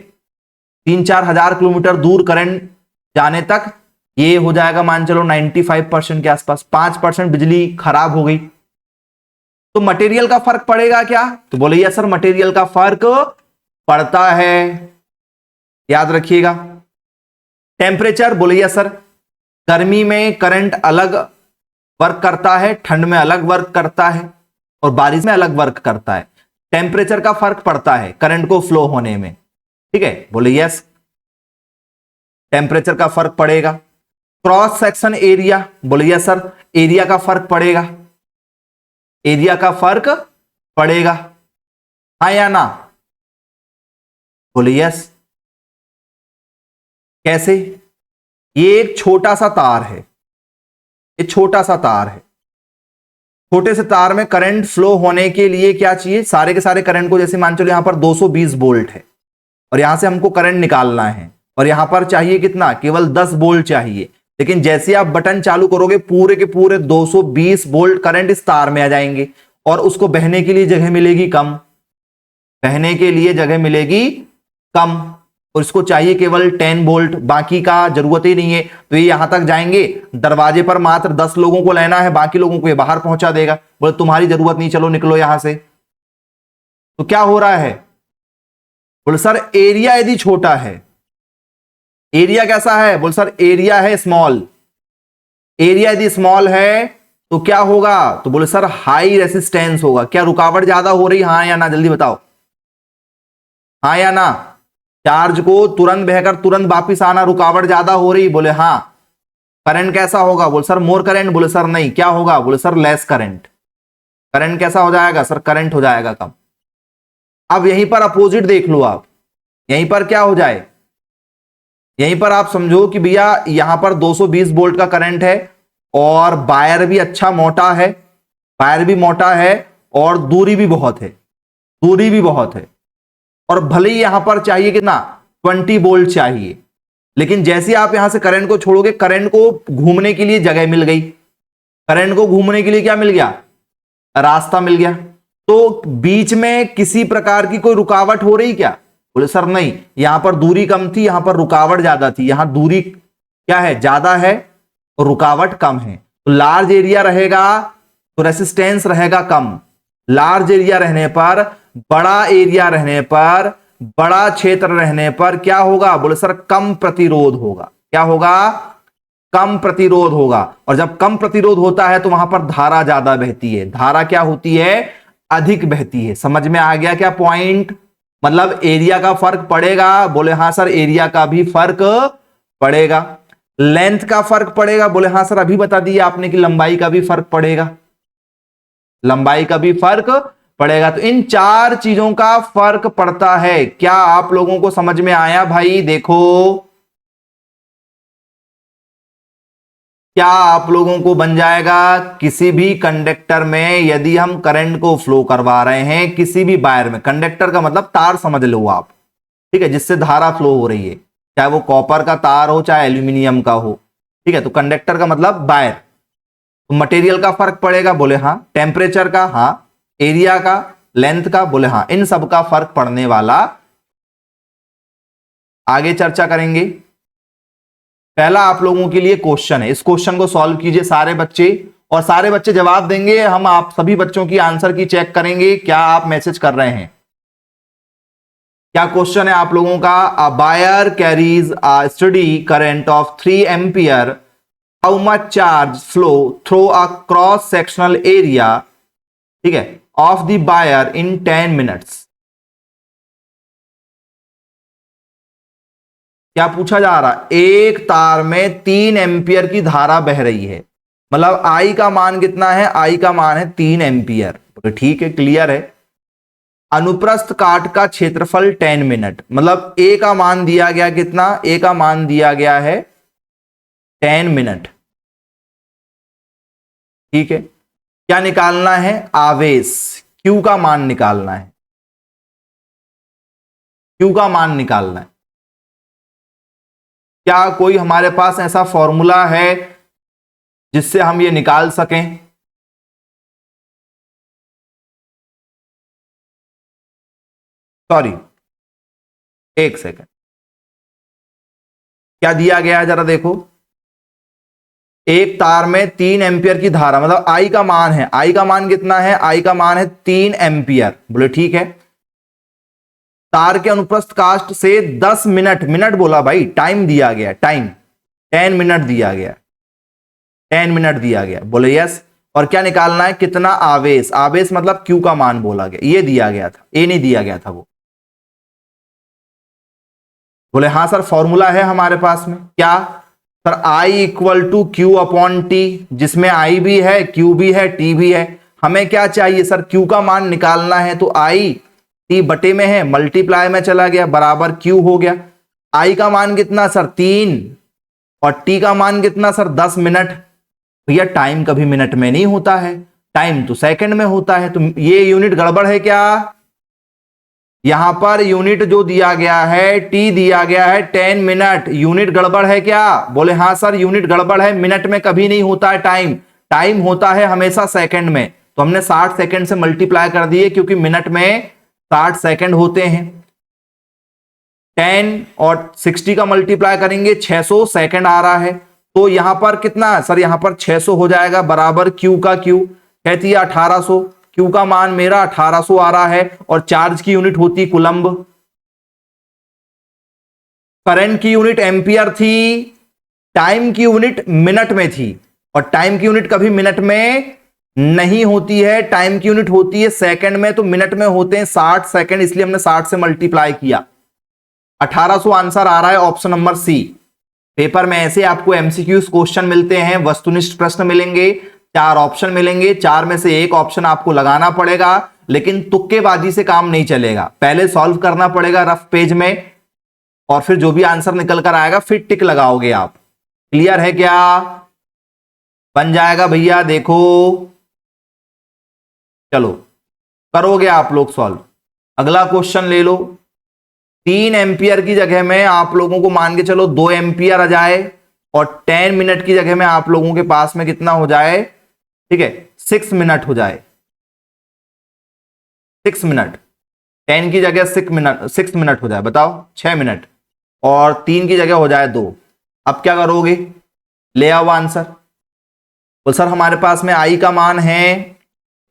3-4 हजार किलोमीटर दूर करंट जाने तक ये हो जाएगा मान चलो 95% के आसपास। 5% बिजली खराब हो गई तो मटेरियल का फर्क पड़ेगा क्या, तो बोले यस सर मटेरियल का फर्क पड़ता है, याद रखिएगा। टेम्परेचर, बोले यस सर गर्मी में करंट अलग वर्क करता है, ठंड में अलग वर्क करता है, और बारिश में अलग वर्क करता है। टेम्परेचर का फर्क पड़ता है करंट को फ्लो होने में। ठीक है, बोले यस, टेम्परेचर का फर्क पड़ेगा। क्रॉस सेक्शन एरिया, बोले यस सर, एरिया का फर्क पड़ेगा, एरिया का फर्क पड़ेगा, हाँ या ना? बोले यस। कैसे? ये एक छोटा सा तार है, ये छोटा सा तार है, छोटे से तार में करंट फ्लो होने के लिए क्या चाहिए? सारे के सारे करंट को, जैसे मान चलो यहां पर 220 वोल्ट है और यहां से हमको करंट निकालना है, और यहां पर चाहिए कितना? केवल 10 वोल्ट चाहिए। लेकिन जैसे आप बटन चालू करोगे पूरे के पूरे 220 वोल्ट करंट इस तार में आ जाएंगे, और उसको बहने के लिए जगह मिलेगी कम, बहने के लिए जगह मिलेगी कम, और इसको चाहिए केवल 10 वोल्ट, बाकी का जरूरत ही नहीं है। तो ये यहां तक जाएंगे, दरवाजे पर मात्र 10 लोगों को लेना है, बाकी लोगों को ये बाहर पहुंचा देगा। बोले तुम्हारी जरूरत नहीं, चलो निकलो यहां से। तो क्या हो रहा है? बोले सर एरिया यदि छोटा है, एरिया कैसा है? बोले सर एरिया है स्मॉल, एरिया यदि स्मॉल है तो क्या होगा? तो बोले सर हाई रेसिस्टेंस होगा। क्या रुकावट ज्यादा हो रही, हाँ या ना? जल्दी बताओ, हाँ या ना? चार्ज को तुरंत बहकर तुरंत वापिस आना, रुकावट ज्यादा हो रही, बोले हाँ। करंट कैसा होगा? बोले सर मोर करंट, बोले सर नहीं। क्या होगा? बोले सर लेस करंट। करंट कैसा हो जाएगा? सर करंट हो जाएगा कम। अब यहीं पर अपोजिट देख लो आप, यहीं पर क्या हो जाए? यहीं पर आप समझो कि भैया यहां पर 220 वोल्ट का करंट है, और वायर भी अच्छा मोटा है, वायर भी मोटा है, और दूरी भी बहुत है, दूरी भी बहुत है, और भले ही यहां पर चाहिए कितना? 20 वोल्ट चाहिए, लेकिन जैसे आप यहां से करंट को छोड़ोगे, करंट को घूमने के लिए जगह मिल गई, करंट को घूमने के लिए क्या मिल गया? रास्ता मिल गया। तो बीच में किसी प्रकार की कोई रुकावट हो रही क्या? बोले सर नहीं, यहां पर दूरी कम थी, यहां पर रुकावट ज्यादा थी। यहां दूरी क्या है? ज्यादा है, और रुकावट कम है। तो लार्ज एरिया रहेगा तो रेसिस्टेंस रहेगा कम, लार्ज एरिया रहने पर, बड़ा एरिया रहने पर, बड़ा क्षेत्र रहने पर क्या होगा? बोले सर कम प्रतिरोध होगा। क्या होगा? कम प्रतिरोध होगा। और जब कम प्रतिरोध होता है तो वहां पर धारा ज्यादा बहती है। धारा क्या होती है? अधिक बहती है। समझ में आ गया क्या पॉइंट? मतलब एरिया का फर्क पड़ेगा। बोले हाँ सर एरिया का भी फर्क पड़ेगा। लेंथ का फर्क पड़ेगा। बोले हाँ सर अभी बता दिया आपने कि लंबाई का भी फर्क पड़ेगा, लंबाई का भी फर्क पड़ेगा। तो इन चार चीजों का फर्क पड़ता है। क्या आप लोगों को समझ में आया भाई? देखो क्या आप लोगों को बन जाएगा, किसी भी कंडक्टर में यदि हम करंट को फ्लो करवा रहे हैं, किसी भी वायर में, कंडक्टर का मतलब तार समझ लो आप, ठीक है, जिससे धारा फ्लो हो रही है, चाहे वो कॉपर का तार हो चाहे एल्यूमिनियम का हो, ठीक है। तो कंडक्टर का मतलब वायर। तो मटेरियल का फर्क पड़ेगा। बोले हाँ। टेम्परेचर का, हाँ। एरिया का, लेंथ का, बोले हाँ। इन सब का फर्क पड़ने वाला। आगे चर्चा करेंगे। पहला आप लोगों के लिए क्वेश्चन है, इस क्वेश्चन को सॉल्व कीजिए सारे बच्चे, और सारे बच्चे जवाब देंगे। हम आप सभी बच्चों की आंसर की चेक करेंगे, क्या आप मैसेज कर रहे हैं। क्या क्वेश्चन है आप लोगों का? A wire carries a study current of 3 ampere, how much charge flow through a cross sectional area, ठीक है, of the wire in 10 minutes. क्या पूछा जा रहा है? एक तार में 3 एम्पियर की धारा बह रही है, मतलब आई का मान कितना है? आई का मान है 3 एम्पियर। तो ठीक है, क्लियर है। अनुप्रस्थ काट का क्षेत्रफल 10 मिनट, मतलब ए का मान दिया गया कितना? ए का मान दिया गया है 10 मिनट, ठीक है। क्या निकालना है? आवेश, क्यू का मान निकालना है, क्यू का मान निकालना है। क्या कोई हमारे पास ऐसा फॉर्मूला है जिससे हम ये निकाल सकें? सॉरी, एक सेकंड, क्या दिया गया है जरा देखो। एक तार में 3 एम्पियर की धारा, मतलब आई का मान है, आई का मान कितना है? आई का मान है 3 एम्पियर। बोले ठीक है। तार के अनुप्रस्थ काष्ठ से 10 मिनट, मिनट बोला भाई, टाइम दिया गया, टाइम 10 मिनट दिया गया, 10 मिनट दिया गया, बोले यस। और क्या निकालना है, कितना आवेश, आवेश मतलब क्यू का मान बोला गया, ये दिया गया था, ए नहीं दिया गया था वो। बोले हाँ सर फॉर्मूला है हमारे पास में, क्या sir, I equal to Q upon T, जिसमें I भी है, Q भी है, T भी है। हमें क्या चाहिए सर, Q का मान निकालना है, तो I T बटे में है, मल्टीप्लाई में चला गया, बराबर Q हो गया। I का मान कितना सर 3, और T का मान कितना सर 10 मिनट। भैया टाइम कभी मिनट में नहीं होता है, टाइम तो सेकंड में होता है, तो ये यूनिट गड़बड़ है क्या। यहां पर यूनिट जो दिया गया है, टी दिया गया है 10 मिनट, यूनिट गड़बड़ है क्या। बोले हाँ सर यूनिट गड़बड़ है, मिनट में कभी नहीं होता है टाइम, टाइम होता है हमेशा सेकंड में। तो हमने 60 सेकंड से मल्टीप्लाई कर दिए, क्योंकि मिनट में 60 सेकंड होते हैं। 10 और 60 का मल्टीप्लाई करेंगे 600 सेकंड आ रहा है। तो यहां पर कितना है सर, यहां पर 600 हो जाएगा, बराबर क्यू का क्यू, कहती है 1800। क्यू का मान मेरा 1800 आ रहा है, और चार्ज की यूनिट होती कुलंब, करंट की यूनिट एम्पियर थी, टाइम की यूनिट मिनट में थी, और टाइम की यूनिट कभी मिनट में नहीं होती है, टाइम की यूनिट होती है सेकंड में, तो मिनट में होते हैं 60 सेकंड, इसलिए हमने 60 से मल्टीप्लाई किया। 1800 आंसर आ रहा है ऑप्शन नंबर सी। पेपर में ऐसे आपको एमसीक्यूज क्वेश्चन मिलते हैं, वस्तुनिष्ठ प्रश्न मिलेंगे, 4 ऑप्शन मिलेंगे, 4 में से एक ऑप्शन आपको लगाना पड़ेगा, लेकिन तुक्केबाजी से काम नहीं चलेगा, पहले सॉल्व करना पड़ेगा रफ पेज में, और फिर जो भी आंसर निकल कर आएगा फिर टिक लगाओगे आप। क्लियर है क्या, बन जाएगा भैया, देखो चलो करोगे आप लोग सॉल्व। अगला क्वेश्चन ले लो, 3 एम्पियर की जगह में आप लोगों को मान के चलो 2 एम्पियर आ जाए, और 10 मिनट की जगह में आप लोगों के पास में कितना हो जाए, ठीक है 6 मिनट हो जाए, 6 मिनट, 10 की जगह 6 मिनट हो जाए, बताओ 6 मिनट, और 3 की जगह हो जाए 2। अब क्या करोगे, ले आओ आंसर। तो सर हमारे पास में आई का मान है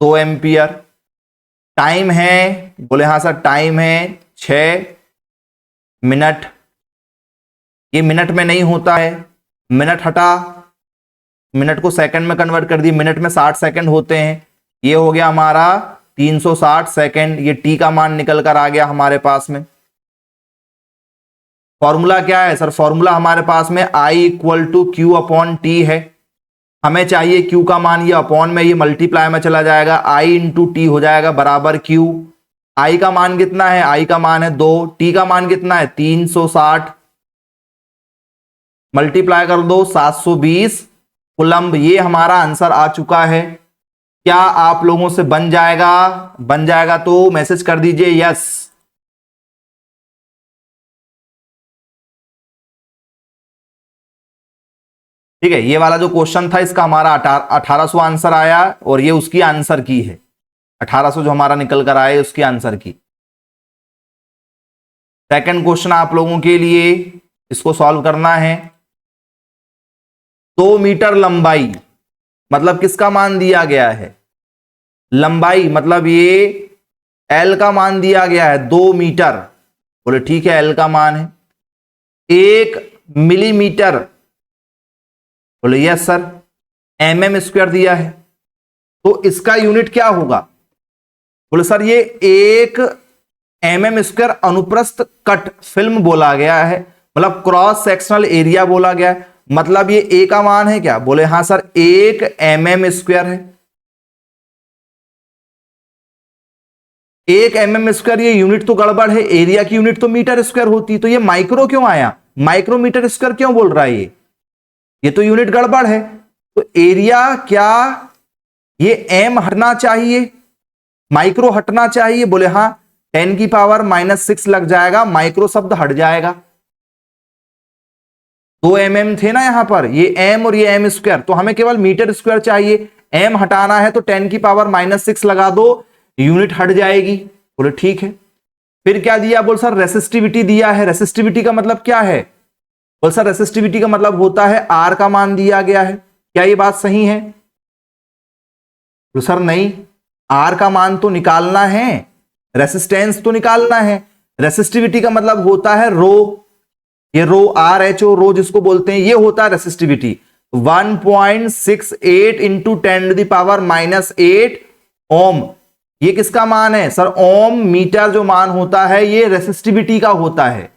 2 एम्पियर, टाइम है, बोले हाँ सर टाइम है 6 मिनट, ये मिनट में नहीं होता है, मिनट हटा, मिनट को सेकंड में कन्वर्ट कर दी, मिनट में 60 सेकंड होते हैं, ये हो गया हमारा 360 सेकंड, ये टी का मान निकल कर आ गया हमारे पास में। फॉर्मूला क्या है सर, फॉर्मूला हमारे पास में I equal to Q upon T है, हमें चाहिए क्यू का मान, ये अपॉन में ये मल्टीप्लाई में चला जाएगा, आई इंटू टी हो जाएगा बराबर क्यू। आई का मान कितना है, आई का मान है 2, टी का मान कितना है 360, मल्टीप्लाई कर दो 720 कुलंब, ये हमारा आंसर आ चुका है। क्या आप लोगों से बन जाएगा, बन जाएगा तो मैसेज कर दीजिए यस। ठीक है, ये वाला जो क्वेश्चन था इसका हमारा 1800 आंसर आया, और ये उसकी आंसर की है, 1800 जो हमारा निकल कर आए उसकी आंसर की। सेकंड क्वेश्चन आप लोगों के लिए, इसको सॉल्व करना है। 2 मीटर लंबाई, मतलब किसका मान दिया गया है, लंबाई, मतलब ये एल का मान दिया गया है 2 मीटर, बोले ठीक है एल का मान है। 1 मिलीमीटर, बोले यस सर, mm स्क्वायर दिया है, तो इसका यूनिट क्या होगा, बोले सर ये 1 mm स्क्वायर अनुप्रस्थ कट फिल्म बोला गया है, मतलब क्रॉस सेक्शनल एरिया बोला गया है, मतलब ये ए का मान है क्या, बोले हाँ सर 1 mm स्क्वायर है। 1 mm स्क्वायर, ये यूनिट तो गड़बड़ है, एरिया की यूनिट तो मीटर स्क्वायर होती, तो ये माइक्रो क्यों आया, माइक्रोमीटर स्क्वायर क्यों बोल रहा है ये तो यूनिट गड़बड़ है। तो एरिया क्या, ये एम हटना चाहिए, माइक्रो हटना चाहिए, बोले हाँ 10 की पावर -6 लग जाएगा, माइक्रो शब्द हट जाएगा। 2 mm थे ना यहां पर, ये m और ये m स्क्वायर, तो हमें केवल मीटर स्क्वायर चाहिए, m हटाना है तो 10 की पावर -6 लगा दो, यूनिट हट जाएगी। बोले ठीक है। फिर क्या दिया, बोल सर रेसिस्टिविटी दिया है, रेसिस्टिविटी का मतलब क्या है, बोल सर रेसिस्टिविटी का मतलब होता है R का मान दिया गया है, क्या ये बात सही है, तो सर नहीं, R का मान तो निकालना है, रेसिस्टेंस तो निकालना है, रेसिस्टिविटी का मतलब होता है रो, ये रो RHO रो जिसको बोलते हैं, ये होता है रेसिस्टिविटी। 1.68 इंटू 10⁻⁻8 ओम। ये किसका मान है सर? ओम मीटर जो मान होता है ये रेसिस्टिविटी का होता है,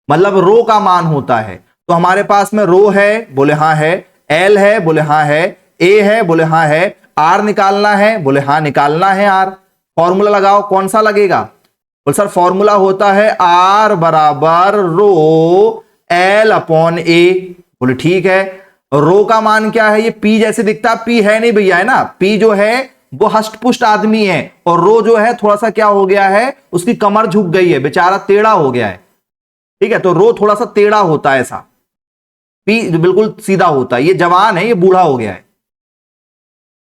मतलब रो का मान होता है। तो हमारे पास में रो है, बोले हाँ है। एल है, बोले हाँ है। ए है, बोले हाँ है। आर निकालना है, बोले हाँ निकालना है आर। फॉर्मूला लगाओ, कौन सा लगेगा? बोले सर फॉर्मूला होता है आर बराबर रो एल अपॉन ए। बोले ठीक है। रो का मान क्या है? ये पी जैसे दिखता, पी है नहीं भैया, है ना। पी जो है वो हष्टपुष्ट आदमी है, और रो जो है थोड़ा सा क्या हो गया है, उसकी कमर झुक गई है, बेचारा टेढ़ा हो गया है। ठीक है, तो रो थोड़ा सा टेढ़ा होता है, ऐसा। पी जो बिल्कुल सीधा होता है। ये जवान है, ये बूढ़ा हो गया है।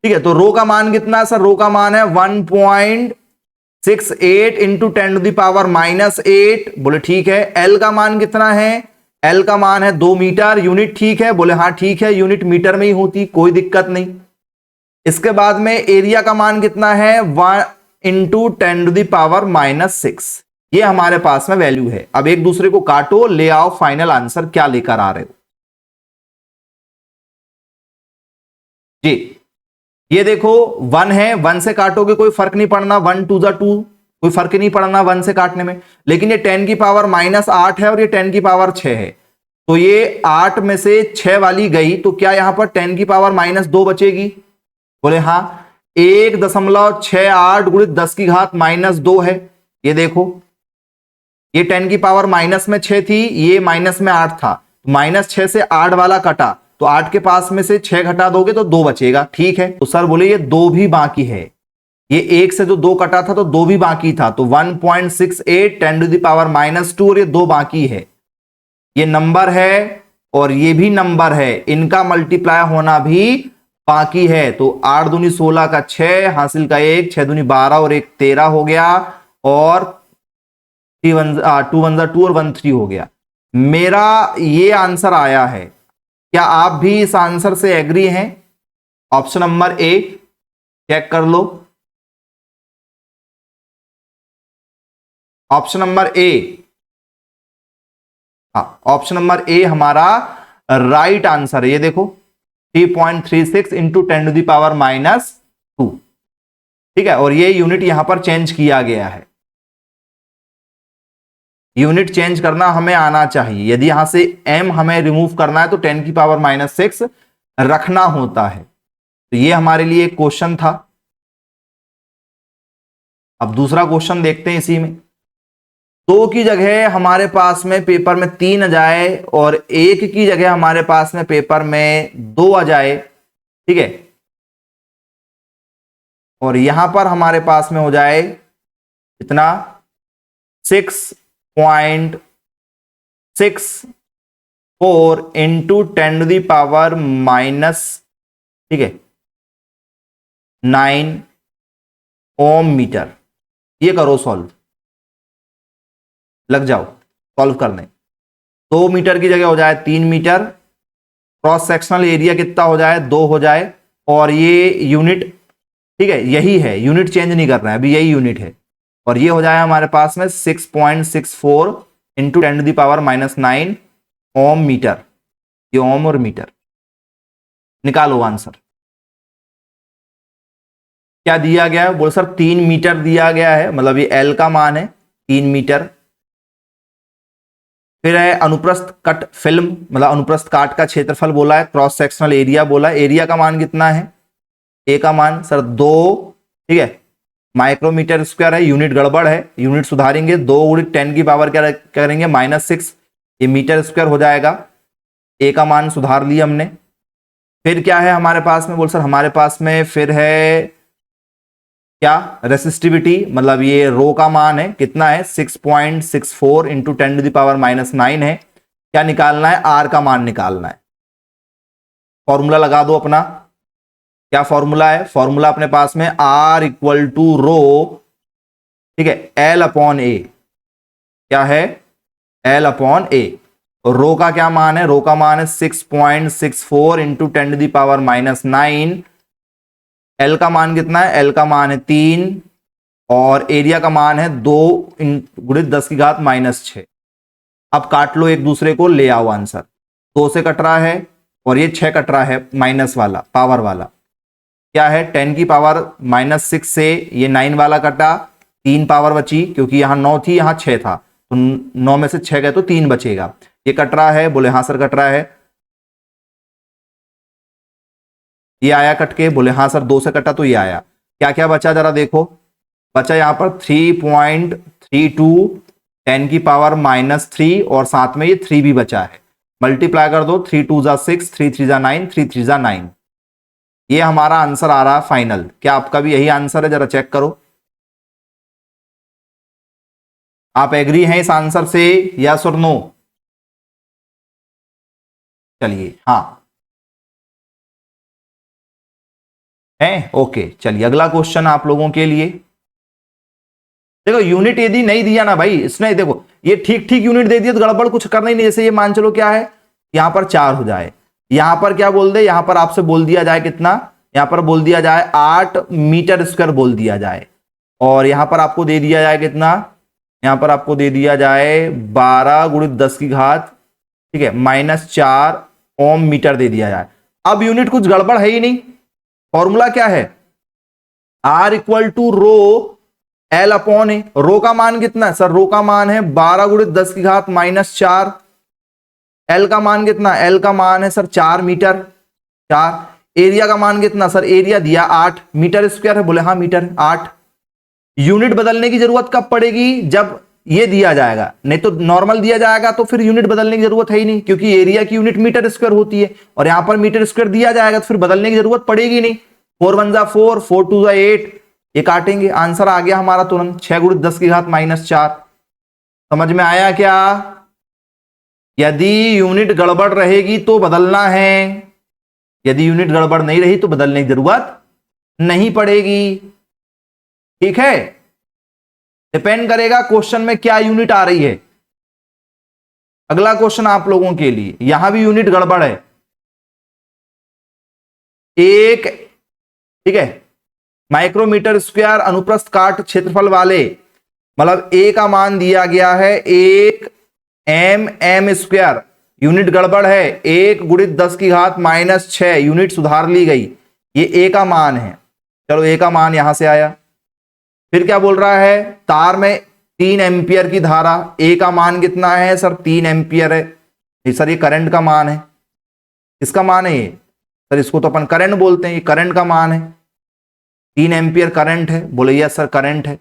ठीक है, तो रो का मान कितना है सर? रो का मान है 1.68 इंटू 10⁻⁻8। बोले ठीक है। एल का मान कितना है? एल का मान है 2 मीटर। यूनिट ठीक है, बोले हाँ ठीक है, यूनिट मीटर में ही होती, कोई दिक्कत नहीं। इसके बाद में एरिया का मान कितना है? 1 इंटू 10⁻⁻6। ये हमारे पास में वैल्यू है। अब एक दूसरे को काटो, ले आओ फाइनल आंसर क्या लेकर आ रहे हो जी। ये देखो 1 है, 1 से काटोगे कोई फर्क नहीं पड़ना, 1 2 2, कोई फर्क नहीं पड़ना 1 से काटने में। लेकिन ये 10⁻⁻8 है और ये 10⁻6 है, तो ये 8 में से 6 वाली गई, तो क्या यहां पर 10⁻−2 बचेगी? बोले हाँ। 1.68 गुणित 10 की घात -2 है। ये देखो, ये 10⁻6 थी, ये माइनस में 8 था, -6 से 8 वाला कटा, तो 8 के पास में से 6 घटा दोगे तो 2 बचेगा। ठीक है, तो सर बोले ये 2 भी बाकी है। ये 1 से जो 2 कटा था तो 2 भी बाकी था, तो 1.68 10⁻2 और ये 2 बाकी है। ये नंबर है और ये भी नंबर है, इनका मल्टीप्लाई होना भी बाकी है। तो 8 दूनी 16 का 6 हासिल का 1, 6 दूनी 12 और 1 13 हो गया, और 2 1 2 और 1 3 हो गया। मेरा ये आंसर आया है। क्या आप भी इस आंसर से एग्री हैं? ऑप्शन नंबर ए चेक कर लो। ऑप्शन नंबर ए, हाँ ऑप्शन नंबर ए हमारा राइट आंसर है। ये देखो 3.36 इंटू 10⁻⁻2। ठीक है, और ये यूनिट यहां पर चेंज किया गया है। यूनिट चेंज करना हमें आना चाहिए। यदि यहां से m हमें रिमूव करना है तो 10⁻6 रखना होता है। तो ये हमारे लिए एक क्वेश्चन था। अब दूसरा क्वेश्चन देखते हैं इसी में। 2 की जगह हमारे पास में पेपर में 3 आ जाए और 1 की जगह हमारे पास में पेपर में 2 आ जाए। ठीक है, और यहां पर हमारे पास में हो जाए इतना 6.64 इंटू 10⁻⁻, ठीक है 9 ओम मीटर। ये करो सॉल्व, लग जाओ सॉल्व करने। 2 मीटर की जगह हो जाए 3 मीटर, क्रॉस सेक्शनल एरिया कितना हो जाए 2 हो जाए, और ये यूनिट ठीक है यही है, यूनिट चेंज नहीं कर रहे हैं, अभी यही यूनिट है। और ये हो जाए हमारे पास में 6.64 इंटू 10⁻⁹ ओम मीटर। ये ओम और मीटर। निकालो आंसर। क्या दिया गया है? बोल सर 3 मीटर दिया गया है, मतलब ये एल का मान है 3 मीटर। फिर है अनुप्रस्थ कट फिल्म, मतलब अनुप्रस्थ काट का क्षेत्रफल बोला है, क्रॉस सेक्शनल एरिया बोला है। एरिया का मान कितना है? ए का मान सर 2, ठीक है माइक्रोमीटर स्क्वायर है, यूनिट गड़बड़ है, यूनिट सुधारेंगे। 2 गुणित 10 की पावर क्या करेंगे? -6, ये मीटर स्क्वायर हो जाएगा। ए का मान सुधार लिया हमने। फिर क्या है हमारे पास में? बोल सर हमारे पास में फिर है क्या? रेसिस्टिविटी, मतलब ये रो का मान है कितना है? 6.64 इंटू 10⁻⁹ है। क्या निकालना है? आर का मान निकालना है। फॉर्मूला लगा दो अपना। क्या फॉर्मूला है? फॉर्मूला अपने पास में R इक्वल टू रो, ठीक है L अपॉन ए। क्या है? L upon a. रो का क्या मान है? रो का मान है 6.64 इंटू 10⁻⁹। एल का मान कितना है? एल का मान है 3, और एरिया का मान है 2 गुणित 10 की घात -6। अब काट लो एक दूसरे को, ले आओ आंसर। 2 से कट रहा है और ये 6 कट रहा है माइनस वाला पावर वाला, क्या है 10 की पावर -6 से ये 9 वाला कटा, 3 पावर बची क्योंकि यहां 9 थी यहां 6 था, तो 9 में से 6 गए तो 3 बचेगा। ये कट रहा है, बोले हाँ सर कट रहा है। ये आया कट के, बोले हाँ सर 2 से कटा तो ये आया। क्या क्या बचा जरा देखो, बचा यहां पर 3.32, 10 की पावर -3 और साथ में ये 3 भी बचा है। मल्टीप्लाई कर दो, 3 2 जा 6, 3 3 जा 9, 3 3 जा 9। ये हमारा आंसर आ रहा है फाइनल। क्या आपका भी यही आंसर है? जरा चेक करो, आप एग्री हैं इस आंसर से, यस और नो? चलिए हाँ है, ओके। चलिए अगला क्वेश्चन आप लोगों के लिए। देखो यूनिट यदि नहीं दिया ना भाई, इसने देखो ये ठीक ठीक यूनिट दे दिया तो गड़बड़ कुछ करना ही नहीं। जैसे ये मान चलो क्या है, यहां पर 4 हो जाए, यहां पर क्या बोल दे, यहां पर आपसे बोल दिया जाए कितना, यहां पर बोल दिया जाए 8 मीटर स्क्वायर बोल दिया जाए, और यहां पर आपको दे दिया जाए कितना, यहां पर आपको दे दिया जाए 12 गुणित 10 की घात, ठीक है, -4 ओम मीटर दे दिया जाए। अब यूनिट कुछ गड़बड़ है ही नहीं। फॉर्मूला क्या है, R equal to rho L upon a. Rho का मान कितना है सर? रो का मान है 12 गुणित 10 की घात -4। L का मान कितना? L का मान है सर 4 मीटर 4। एरिया का मान कितना सर? एरिया दिया 8 मीटर स्क्वायर है, बोले हाँ मीटर 8। यूनिट बदलने की जरूरत कब पड़ेगी? जब ये दिया जाएगा, नहीं तो नॉर्मल दिया जाएगा तो फिर यूनिट बदलने की जरूरत है ही नहीं, क्योंकि एरिया की यूनिट मीटर स्क्वायर होती है और यहां पर मीटर स्क्वायर दिया जाएगा तो फिर बदलने की जरूरत पड़ेगी नहीं। 4 1 जा 4, 4 2 जा 8, ये काटेंगे, आंसर आ गया हमारा तुरंत 6 गुणित 10 की घात -4। समझ में आया क्या? यदि यूनिट गड़बड़ रहेगी तो बदलना है, यदि यूनिट गड़बड़ नहीं रही तो बदलने की जरूरत नहीं पड़ेगी। ठीक है, डिपेंड करेगा क्वेश्चन में क्या यूनिट आ रही है। अगला क्वेश्चन आप लोगों के लिए, यहां भी यूनिट गड़बड़ है। एक, ठीक है, माइक्रोमीटर स्क्वायर अनुप्रस्थ काट क्षेत्रफल वाले, मतलब ए का मान दिया गया है 1 mm स्क्वायर, यूनिट गड़बड़ है 1 गुणित 10 की घात -6, यूनिट सुधार ली गई, ये ए का मान है। चलो ए का मान यहां से आया। फिर क्या बोल रहा है, तार में 3 एम्पियर की धारा, ए का मान कितना है सर? 3 एम्पियर है सर, ये करंट का मान है। इसका मान है ये सर, इसको तो अपन करंट बोलते हैं, ये करंट का मान है, 3 एम्पियर करंट है, बोले यस सर करंट है।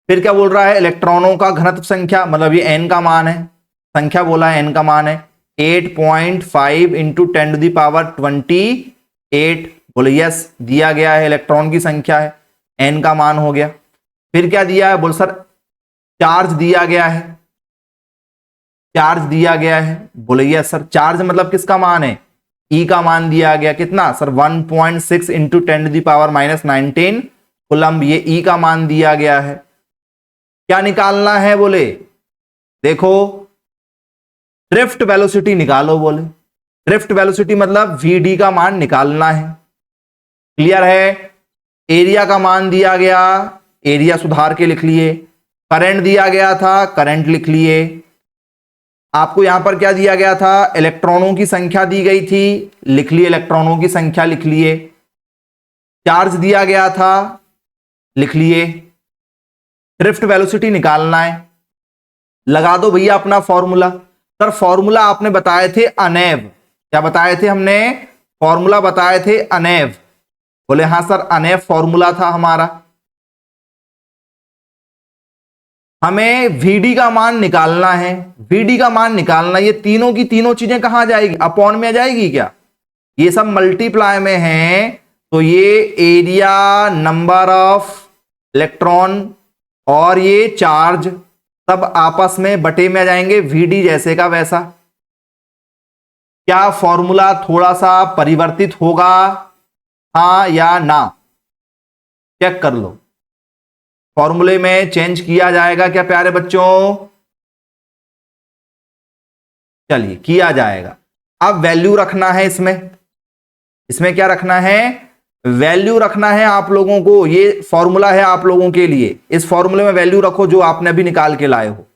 फिर क्या बोल रहा है, इलेक्ट्रॉनों का घनत्व संख्या, मतलब ये एन का मान है, संख्या बोला है एन का मान है 8.5 इंटू 10⁻28, बोले यस दिया गया है, इलेक्ट्रॉन की संख्या है, एन का मान हो गया। फिर क्या दिया है, बोल सर चार्ज दिया गया है, चार्ज दिया गया है, बोले यस सर चार्ज मतलब किसका मान है? ई का मान दिया गया, कितना सर? 1.6 इंटू 10⁻19 कूलम्ब, ये ई का मान दिया गया है। क्या निकालना है? बोले देखो ड्रिफ्ट वेलोसिटी निकालो, बोले ड्रिफ्ट वेलोसिटी मतलब वीडी का मान निकालना है। क्लियर है? एरिया का मान दिया गया, एरिया सुधार के लिख लिए। करंट दिया गया था, करंट लिख लिए। आपको यहां पर क्या दिया गया था? इलेक्ट्रॉनों की संख्या दी गई थी, लिख लिए, इलेक्ट्रॉनों की संख्या लिख लिए। चार्ज दिया गया था, लिख लिए। ड्रिफ्ट वेलोसिटी निकालना है, लगा दो भैया अपना फॉर्मूला। सर फॉर्मूला आपने बताए थे अनेव, क्या बताए थे हमने? फॉर्मूला बताए थे अनेव, बोले हाँ सर अनेव फॉर्मूला था हमारा। हमें वीडी का मान निकालना है, वीडी का मान निकालना, ये तीनों की तीनों चीजें कहां जाएगी? अपॉन में आ जाएगी क्या? ये सब मल्टीप्लाई में है, तो ये एरिया, नंबर ऑफ इलेक्ट्रॉन और ये चार्ज सब आपस में बटे में आ जाएंगे, वीडी जैसे का वैसा। क्या फॉर्मूला थोड़ा सा परिवर्तित होगा, हाँ या ना? चेक कर लो, फॉर्मूले में चेंज किया जाएगा क्या प्यारे बच्चों? चलिए किया जाएगा। अब वैल्यू रखना है इसमें, इसमें क्या रखना है? वैल्यू रखना है आप लोगों को। ये फॉर्मूला है आप लोगों के लिए, इस फॉर्मूले में वैल्यू रखो जो आपने अभी निकाल के लाए हो।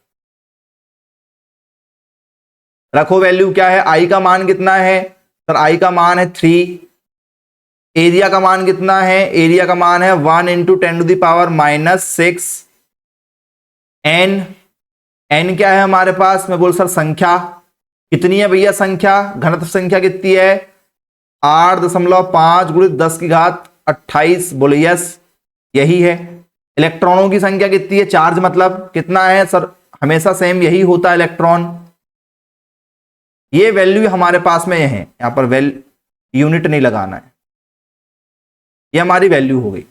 रखो वैल्यू क्या है, आई का मान कितना है सर, आई का मान है 3। एरिया का मान कितना है, एरिया का मान है 1 इंटू 10⁻⁻6। एन, एन क्या है हमारे पास, मैं बोल सर संख्या कितनी है भैया, संख्या घनत्व संख्या कितनी है 8.5 गुणित 10⁻28। बोले यस यही है। इलेक्ट्रॉनों की संख्या कितनी है, चार्ज मतलब कितना है सर, हमेशा सेम यही होता है इलेक्ट्रॉन। ये वैल्यू हमारे पास में है, यहां पर वैल्यू यूनिट नहीं लगाना है, ये हमारी वैल्यू हो गई।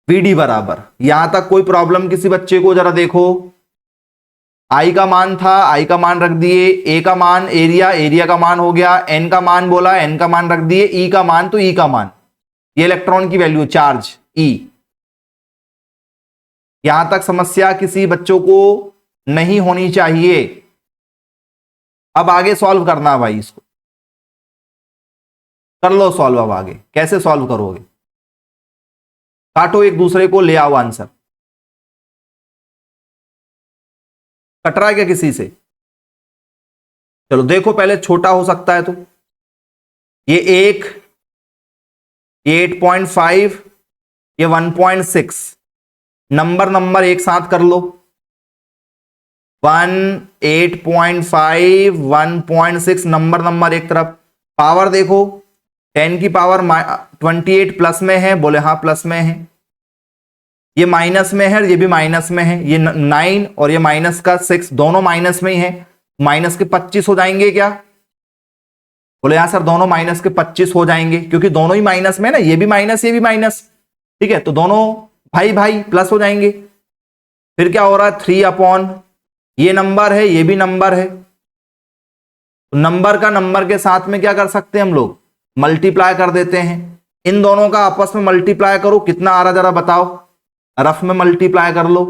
Vd बराबर, यहां तक कोई प्रॉब्लम किसी बच्चे को, जरा देखो आई का मान था, आई का मान रख दिए, ए का मान एरिया, एरिया का मान हो गया, एन का मान बोला, एन का मान रख दिए, ई का मान तो ई का मान, ये इलेक्ट्रॉन की वैल्यू चार्ज ई। यहां तक समस्या किसी बच्चों को नहीं होनी चाहिए। अब आगे सॉल्व करना भाई, इसको कर लो सॉल्व। अब आगे कैसे सॉल्व करोगे, काटो एक दूसरे को, ले आओ आंसर। कट रहा है क्या किसी से, चलो देखो पहले, छोटा हो सकता है तो ये 1, ये 8.5, ये 1.6, नंबर एक साथ कर लो, 1, 8.5, 1.6, नंबर एक तरफ। पावर देखो 10 की पावर 28 प्लस में है, बोले हाँ प्लस में है। ये माइनस में है, ये भी माइनस में है, ये 9 और ये माइनस का 6 दोनों माइनस में ही है। माइनस के 25 हो जाएंगे क्या, बोले हाँ सर दोनों माइनस के 25 हो जाएंगे, क्योंकि दोनों ही माइनस में ना, ये भी माइनस ये भी माइनस, ठीक है, तो दोनों भाई भाई प्लस हो जाएंगे। फिर क्या हो रहा है 3 अपॉन, ये नंबर है ये भी नंबर है, तो नंबर का नंबर के साथ में क्या कर सकते हैं हम लोग, मल्टीप्लाई कर देते हैं। इन दोनों का आपस में मल्टीप्लाई करो, कितना आ रहा जरा बताओ, रफ में मल्टीप्लाई कर लो।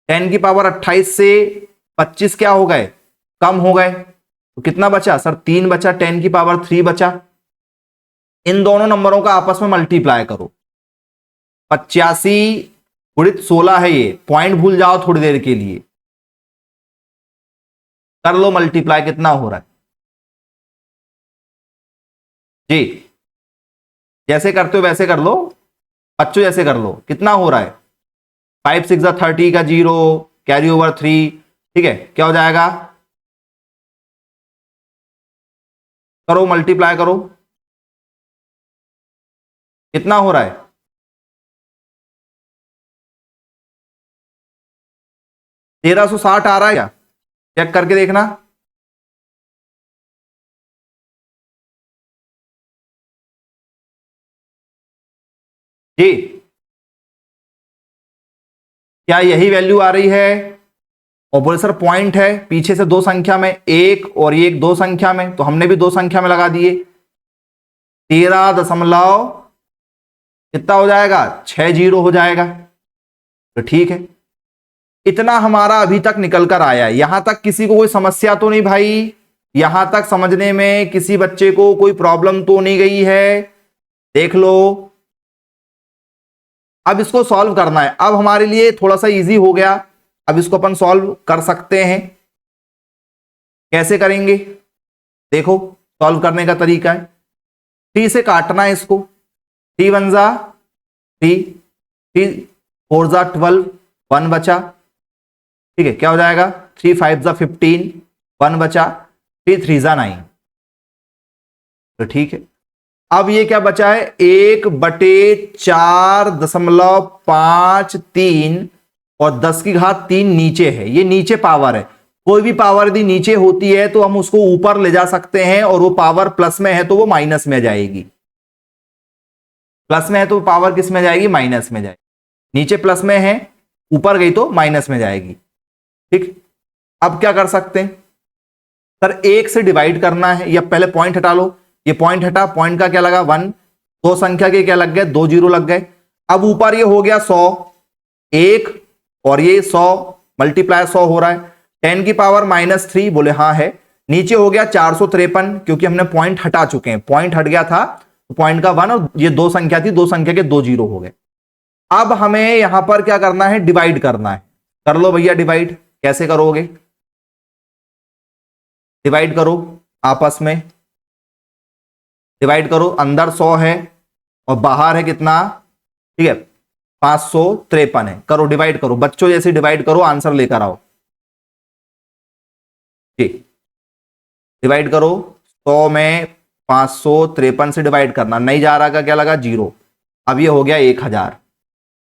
10 की पावर 28 से 25 क्या हो गए, कम हो गए, तो कितना बचा सर 3 बचा, 10 की पावर 3 बचा। इन दोनों नंबरों का आपस में मल्टीप्लाई करो, 85 गुणित 16 है, ये पॉइंट भूल जाओ थोड़ी देर के लिए, कर लो मल्टीप्लाई, कितना हो रहा है जी, जैसे करते हो वैसे कर लो बच्चों, जैसे कर लो, कितना हो रहा है 5 6 30 का 0, कैरी ओवर 3, ठीक है, क्या हो जाएगा, करो मल्टीप्लाई करो, कितना हो रहा है 1360 आ रहा है क्या, चेक करके देखना। जी क्या यही वैल्यू आ रही है, और बोले सर पॉइंट है पीछे से दो संख्या में, एक और ये एक दो संख्या में, तो हमने भी दो संख्या में लगा दिए, 13 दशमलव कितना हो जाएगा 60 हो जाएगा, तो ठीक है, इतना हमारा अभी तक निकल कर आया। यहां तक किसी को कोई समस्या तो नहीं भाई, यहां तक समझने में किसी बच्चे को कोई प्रॉब्लम तो नहीं गई है, देख लो। अब इसको सॉल्व करना है, अब हमारे लिए थोड़ा सा इजी हो गया, अब इसको अपन सॉल्व कर सकते हैं। कैसे करेंगे देखो, सॉल्व करने का तरीका है 3 से काटना है इसको, 3 1 जा 3, 3 4 जा 12, 1 बचा, ठीक है, क्या हो जाएगा 3 5 जा 15, 1 बचा, 3 3 जा 9, तो ठीक है। अब ये क्या बचा है 1/4.53 और 10 की घात 3 नीचे है, ये नीचे पावर है, कोई भी पावर यदि नीचे होती है तो हम उसको ऊपर ले जा सकते हैं, और वो पावर प्लस में है तो वो माइनस में जाएगी, प्लस में है तो पावर किस में जाएगी, माइनस में जाएगी, नीचे प्लस में है ऊपर गई तो माइनस में जाएगी, ठीक। अब क्या कर सकते हैं सर, 1 से डिवाइड करना है, या पहले पॉइंट हटा लो, ये पॉइंट हटा, पॉइंट का क्या लगा 1, दो संख्या के क्या लग गए 2 0 लग गए। अब ऊपर ये हो गया 100, 1 और ये 100 मल्टीप्लाई 100 हो रहा है, 10 की पावर -3, बोले हाँ है, नीचे हो गया 453, क्योंकि हमने पॉइंट हटा चुके हैं, पॉइंट हट गया था तो पॉइंट का 1 और ये दो संख्या थी, दो संख्या के 2 0 हो गए। अब हमें यहां पर क्या करना है, डिवाइड करना है, कर लो भैया डिवाइड, कैसे करोगे डिवाइड करो आपस में, डिवाइड करो, अंदर 100 है और बाहर है कितना, ठीक है 553 है। करो डिवाइड करो, बच्चों जैसे डिवाइड करो, आंसर लेकर आओ जी। डिवाइड करो, 100 में 553 से डिवाइड करना, नहीं जा रहा का क्या लगा 0। अब ये हो गया 1000।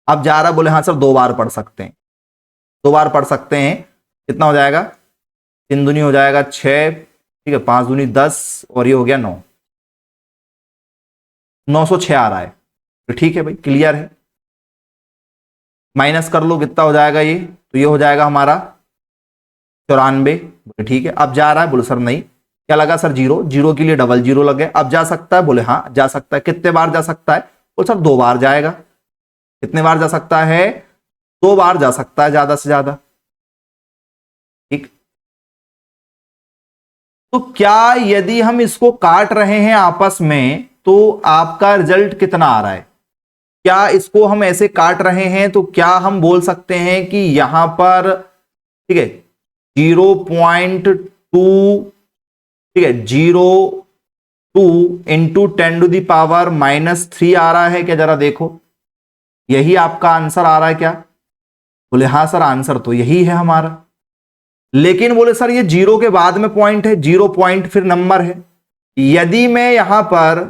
अब जा रहा, बोले हाँ सर 2 बार पढ़ सकते हैं, 2 बार पढ़ सकते हैं। कितना हो जाएगा, 3 दूनी हो जाएगा 6, ठीक है 5 दूनी 10 और ये हो गया 9, 906 आ रहा है। तो ठीक है भाई, क्लियर है। माइनस कर लो, कितना हो जाएगा ये, तो ये हो जाएगा हमारा 94। ठीक है, अब जा रहा है, बोले सर नहीं, क्या लगा सर 0, 0 के लिए डबल 0 लगे। अब जा सकता है, बोले हाँ जा सकता है। कितने बार जा सकता है, बोले सर 2 बार जाएगा। कितने बार जा सकता है, 2 बार जा सकता है ज्यादा से ज्यादा। ठीक, तो क्या यदि हम इसको काट रहे हैं आपस में तो आपका रिजल्ट कितना आ रहा है। क्या इसको हम ऐसे काट रहे हैं तो क्या हम बोल सकते हैं कि यहां पर, ठीक है 0.2, ठीक है 0.2 इंटू 10⁻³ आ रहा है क्या, जरा देखो, यही आपका आंसर आ रहा है क्या। बोले हाँ सर आंसर तो यही है हमारा। लेकिन बोले सर ये 0 के बाद में पॉइंट है, 0 पॉइंट फिर नंबर है। यदि मैं यहां पर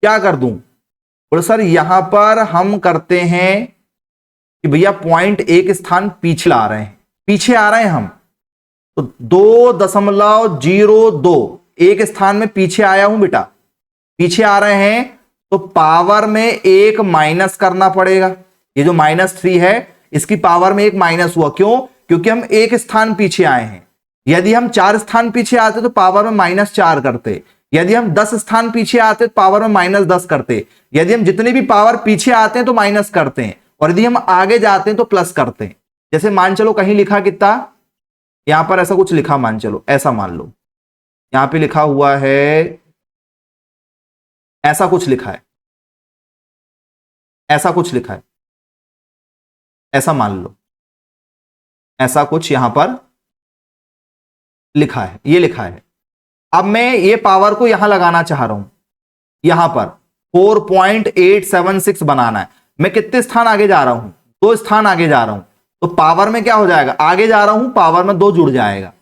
क्या कर दूं, बोले सर यहां पर हम करते हैं कि भैया पॉइंट एक स्थान पीछे आ रहे हैं, पीछे आ रहे हैं हम, तो 2.02 एक स्थान में पीछे आया हूं बेटा, पीछे आ रहे हैं, तो पावर में एक माइनस करना पड़ेगा। ये जो -3 है इसकी पावर में एक माइनस हुआ, क्यों, क्योंकि हम एक स्थान पीछे आए हैं। यदि हम 4 स्थान पीछे आते तो पावर में -4 करते, यदि हम 10 स्थान पीछे आते तो पावर में -10 करते, यदि हम जितने भी पावर पीछे आते हैं तो माइनस करते हैं, और यदि हम आगे जाते हैं तो प्लस करते हैं। जैसे मान चलो कहीं लिखा कितना, यहां पर ऐसा कुछ लिखा, मान चलो ऐसा मान लो, यहां पे लिखा हुआ है ऐसा कुछ लिखा है, ऐसा कुछ लिखा है, ऐसा मान लो, ऐसा कुछ यहां पर लिखा है, ये लिखा है। अब मैं ये पावर को यहां लगाना चाह रहा हूं, यहां पर 4.876 बनाना है। मैं कितने स्थान आगे जा रहा हूं, 2 स्थान आगे जा रहा हूं, तो पावर में क्या हो जाएगा, आगे जा रहा हूं पावर में 2 जुड़ जाएगा।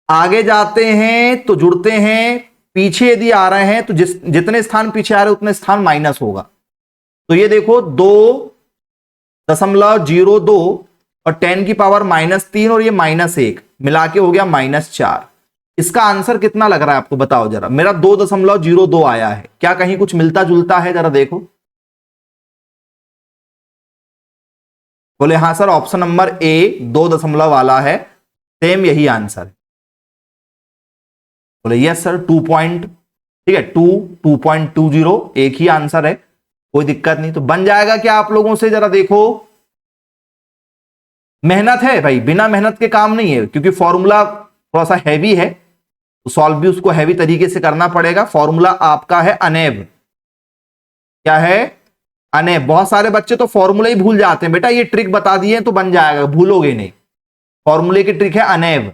आगे जाते हैं तो जुड़ते हैं, पीछे यदि आ रहे हैं तो जितने स्थान पीछे आ रहे हैं उतने स्थान माइनस होगा। तो ये देखो 2.02 और 10 की पावर -3 और ये -1 मिला के हो गया -4। इसका आंसर कितना लग रहा है आपको, बताओ जरा। मेरा 2.02 आया है, क्या कहीं कुछ मिलता जुलता है, जरा देखो। बोले हाँ सर ऑप्शन नंबर ए 2 दशमलव वाला है, सेम यही आंसर है। बोले यस सर 2 पॉइंट, ठीक है 2.20 एक ही आंसर है, कोई दिक्कत नहीं। तो बन जाएगा क्या आप लोगों से, जरा देखो। मेहनत है भाई, बिना मेहनत के काम नहीं है, क्योंकि फॉर्मूला थोड़ा सा हैवी है तो सॉल्व भी उसको हैवी तरीके से करना पड़ेगा। फॉर्मूला आपका है अनेब, क्या है अनेब। बहुत सारे बच्चे तो फॉर्मूला ही भूल जाते हैं, बेटा ये ट्रिक बता दिए तो बन जाएगा, भूलोगे नहीं। फॉर्मूले की ट्रिक है अनेब।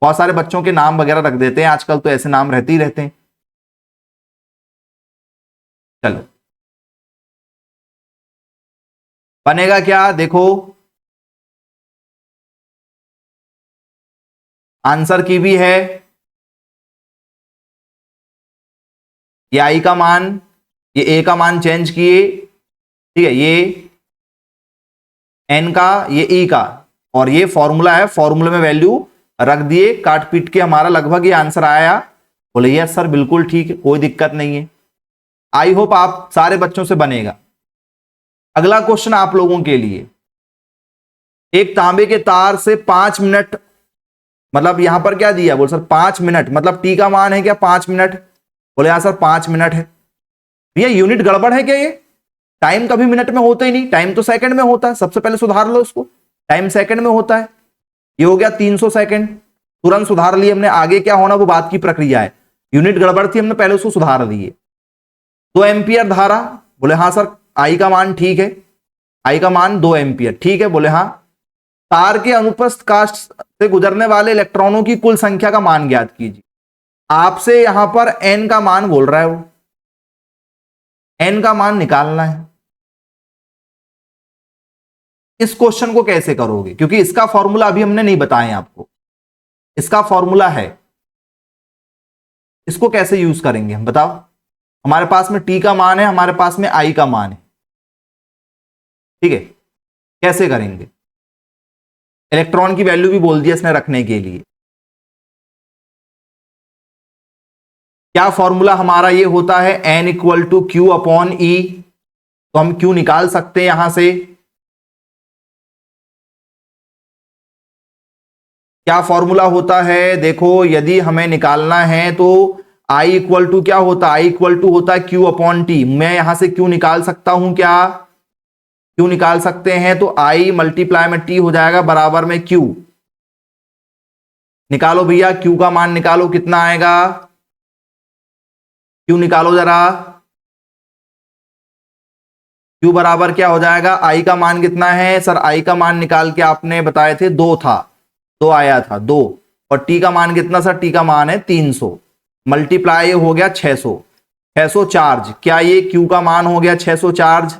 बहुत सारे बच्चों के नाम वगैरह रख देते हैं आजकल, तो ऐसे नाम रहते ही रहते हैं। चलो बनेगा क्या, देखो आंसर की भी है, ये आई का मान, ये ए का मान चेंज किए, ठीक है ये एन का, ये ई का, और ये फॉर्मूला है, फॉर्मूले में वैल्यू रख दिए, काट पीट के हमारा लगभग ये आंसर आया। बोले यस सर बिल्कुल ठीक है, कोई दिक्कत नहीं है। आई होप आप सारे बच्चों से बनेगा। अगला क्वेश्चन आप लोगों के लिए, एक तांबे के तार से 5 मिनट, मतलब यहां पर क्या दिया, बोल सर 5 मिनट, मतलब टी का मान है क्या 5 मिनट। बोले यार सर 5 मिनट है। भैया यूनिट गड़बड़ है क्या, ये टाइम कभी मिनट में होता ही नहीं, टाइम तो सेकंड में होता है। सबसे पहले सुधार लो इसको, टाइम सेकंड में होता है। ये हो गया 300 सेकंड, तुरंत सुधार लिए हमने। आगे क्या होना वो बात की प्रक्रिया है, यूनिट गड़बड़ थी, हमने पहले उसको सुधार दिए। 2 एम्पियर धारा, बोले हाँ सर आई का मान ठीक है, आई का मान 2 एम्पियर ठीक है। बोले हाँ तार के अनुप्रस्थ काष्ठ से गुजरने वाले इलेक्ट्रॉनों की कुल संख्या का मान ज्ञात कीजिए। आपसे यहां पर n का मान बोल रहा है, वो n का मान निकालना है। इस क्वेश्चन को कैसे करोगे, क्योंकि इसका फॉर्मूला अभी हमने नहीं बताया आपको, इसका फॉर्मूला है, इसको कैसे यूज करेंगे हम बताओ। हमारे पास में t का मान है, हमारे पास में i का मान है, ठीक है, कैसे करेंगे। इलेक्ट्रॉन की वैल्यू भी बोल दिया इसने रखने के लिए। क्या फॉर्मूला हमारा ये होता है, n equal to Q upon E. तो हम क्यू निकाल सकते हैं यहां से। क्या फॉर्मूला होता है, देखो यदि हमें निकालना है तो I इक्वल टू क्या होता है, I इक्वल टू होता है Q अपॉन टी। मैं यहां से Q निकाल सकता हूं, क्या Q निकाल सकते हैं, तो I मल्टीप्लाई में T हो जाएगा बराबर में Q। निकालो भैया Q का मान निकालो, कितना आएगा, Q निकालो जरा। Q बराबर क्या हो जाएगा, I का मान कितना है सर, I का मान निकाल के आपने बताए थे 2 था, 2 आया था 2, और T का मान कितना सर, T का मान है 300, मल्टीप्लाई हो गया 600, 600 चार्ज। क्या ये Q का मान हो गया 600 चार्ज,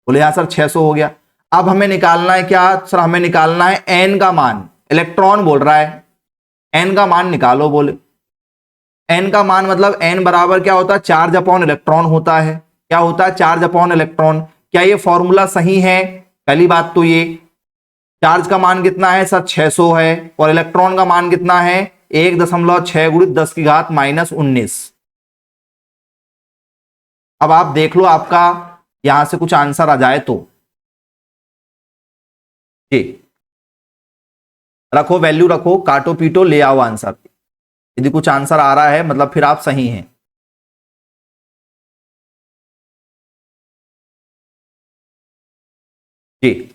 बोले हाँ सर 600 हो गया। अब हमें निकालना है क्या सर, हमें निकालना है N का मान। इलेक्ट्रॉन बोल रहा है N का मान निकालो, बोले N का मान मतलब N बराबर क्या होता है, चार्ज अपॉन इलेक्ट्रॉन होता है। क्या होता है, चार्ज अपॉन इलेक्ट्रॉन। क्या ये फॉर्मूला सही है, पहली बात तो ये। चार्ज का मान कितना है सर 600 है, और इलेक्ट्रॉन का मान कितना है 1.6 गुणित 10 की घात -19। अब आप देख लो आपका यहां से कुछ आंसर आ जाए तो जी, रखो वैल्यू रखो, काटो पीटो ले आओ आंसर। यदि कुछ आंसर आ रहा है मतलब फिर आप सही हैं। जी,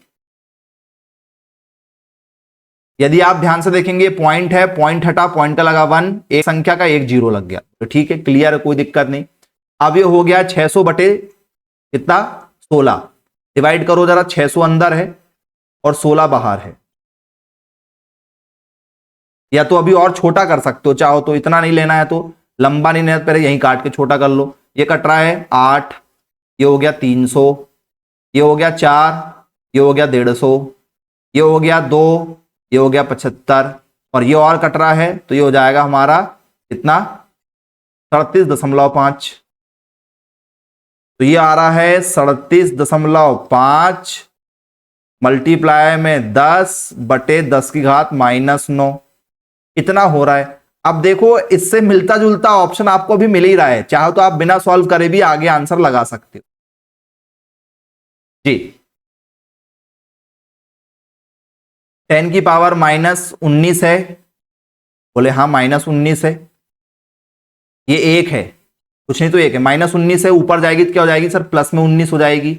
यदि आप ध्यान से देखेंगे पॉइंट है, पॉइंट हटा, पॉइंट का लगा 1, एक संख्या का एक जीरो लग गया, तो ठीक है, क्लियर है, कोई दिक्कत नहीं। अब ये हो गया 600 बटे कितना 16, डिवाइड करो जरा, 600 अंदर है और 16 बाहर है। या तो अभी और छोटा कर सकते हो चाहो तो, इतना नहीं लेना है तो, लंबा नहीं लेना, पहले यहीं काट के छोटा कर लो। ये कट रहा है 8, ये हो गया 300, ये हो गया 4, ये हो गया 150, ये हो गया 2, ये हो गया 75, और ये और कट रहा है तो ये हो जाएगा हमारा कितना 37.5। तो ये आ रहा है 37.5 मल्टीप्लाई में 10 बटे 10 की घात -9, इतना हो रहा है। अब देखो इससे मिलता जुलता ऑप्शन आपको भी मिल ही रहा है, चाहो तो आप बिना सॉल्व करे भी आगे आंसर लगा सकते हो जी। 10 की पावर -19 है, बोले हाँ -19 है, ये 1 है, कुछ नहीं तो 1 है, -19 है, ऊपर जाएगी तो क्या हो जाएगी सर, प्लस में 19 हो जाएगी।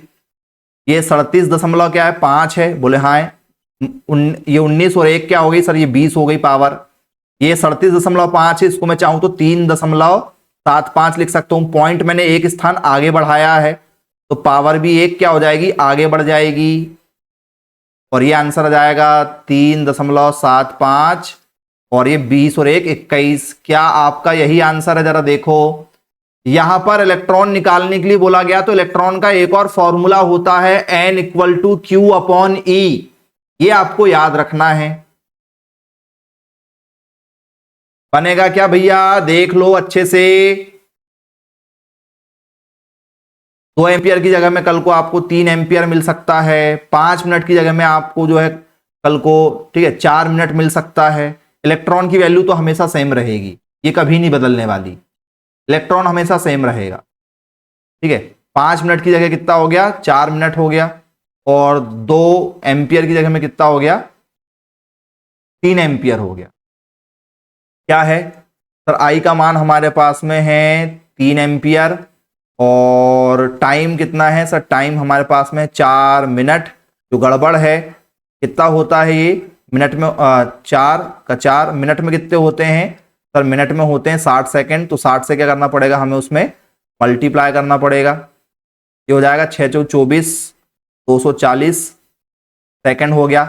ये 37 दशमलव क्या है 5 है, बोले हाँ है। ये 19 और 1 क्या हो गई सर, ये 20 हो गई पावर। ये 37.5 है, इसको मैं चाहूं तो 3.75 लिख सकता हूं। पॉइंट मैंने एक स्थान आगे बढ़ाया है तो पावर भी एक क्या हो जाएगी, आगे बढ़ जाएगी, और ये आंसर आ जाएगा 3.75, और ये 20 और 1 21। क्या आपका यही आंसर है, जरा देखो। यहां पर इलेक्ट्रॉन निकालने के लिए बोला गया तो इलेक्ट्रॉन का एक और फॉर्मूला होता है N equal to Q upon E, ये आपको याद रखना है। बनेगा क्या भैया, देख लो अच्छे से। 2 एम्पियर की जगह में कल को आपको 3 एम्पियर मिल सकता है, 5 मिनट की जगह में आपको जो है कल को, ठीक है, 4 मिनट मिल सकता है। इलेक्ट्रॉन की वैल्यू तो हमेशा सेम रहेगी, ये कभी नहीं बदलने वाली, इलेक्ट्रॉन हमेशा सेम रहेगा, ठीक है। 5 मिनट की जगह कितना हो गया 4 मिनट हो गया, और 2 एम्पियर की जगह में कितना हो गया 3 एम्पियर हो गया। क्या है सर, आई का मान हमारे पास में है 3 एम्पियर, और टाइम कितना है सर, टाइम हमारे पास में 4 मिनट। जो गड़बड़ है कितना होता है ये मिनट में, 4 का 4 मिनट में कितने होते हैं सर, मिनट में होते हैं 60 सेकंड। तो 60 से क्या करना पड़ेगा हमें, उसमें मल्टीप्लाई करना पड़ेगा। ये हो जाएगा 6 चौक 24, 240, सेकंड हो गया,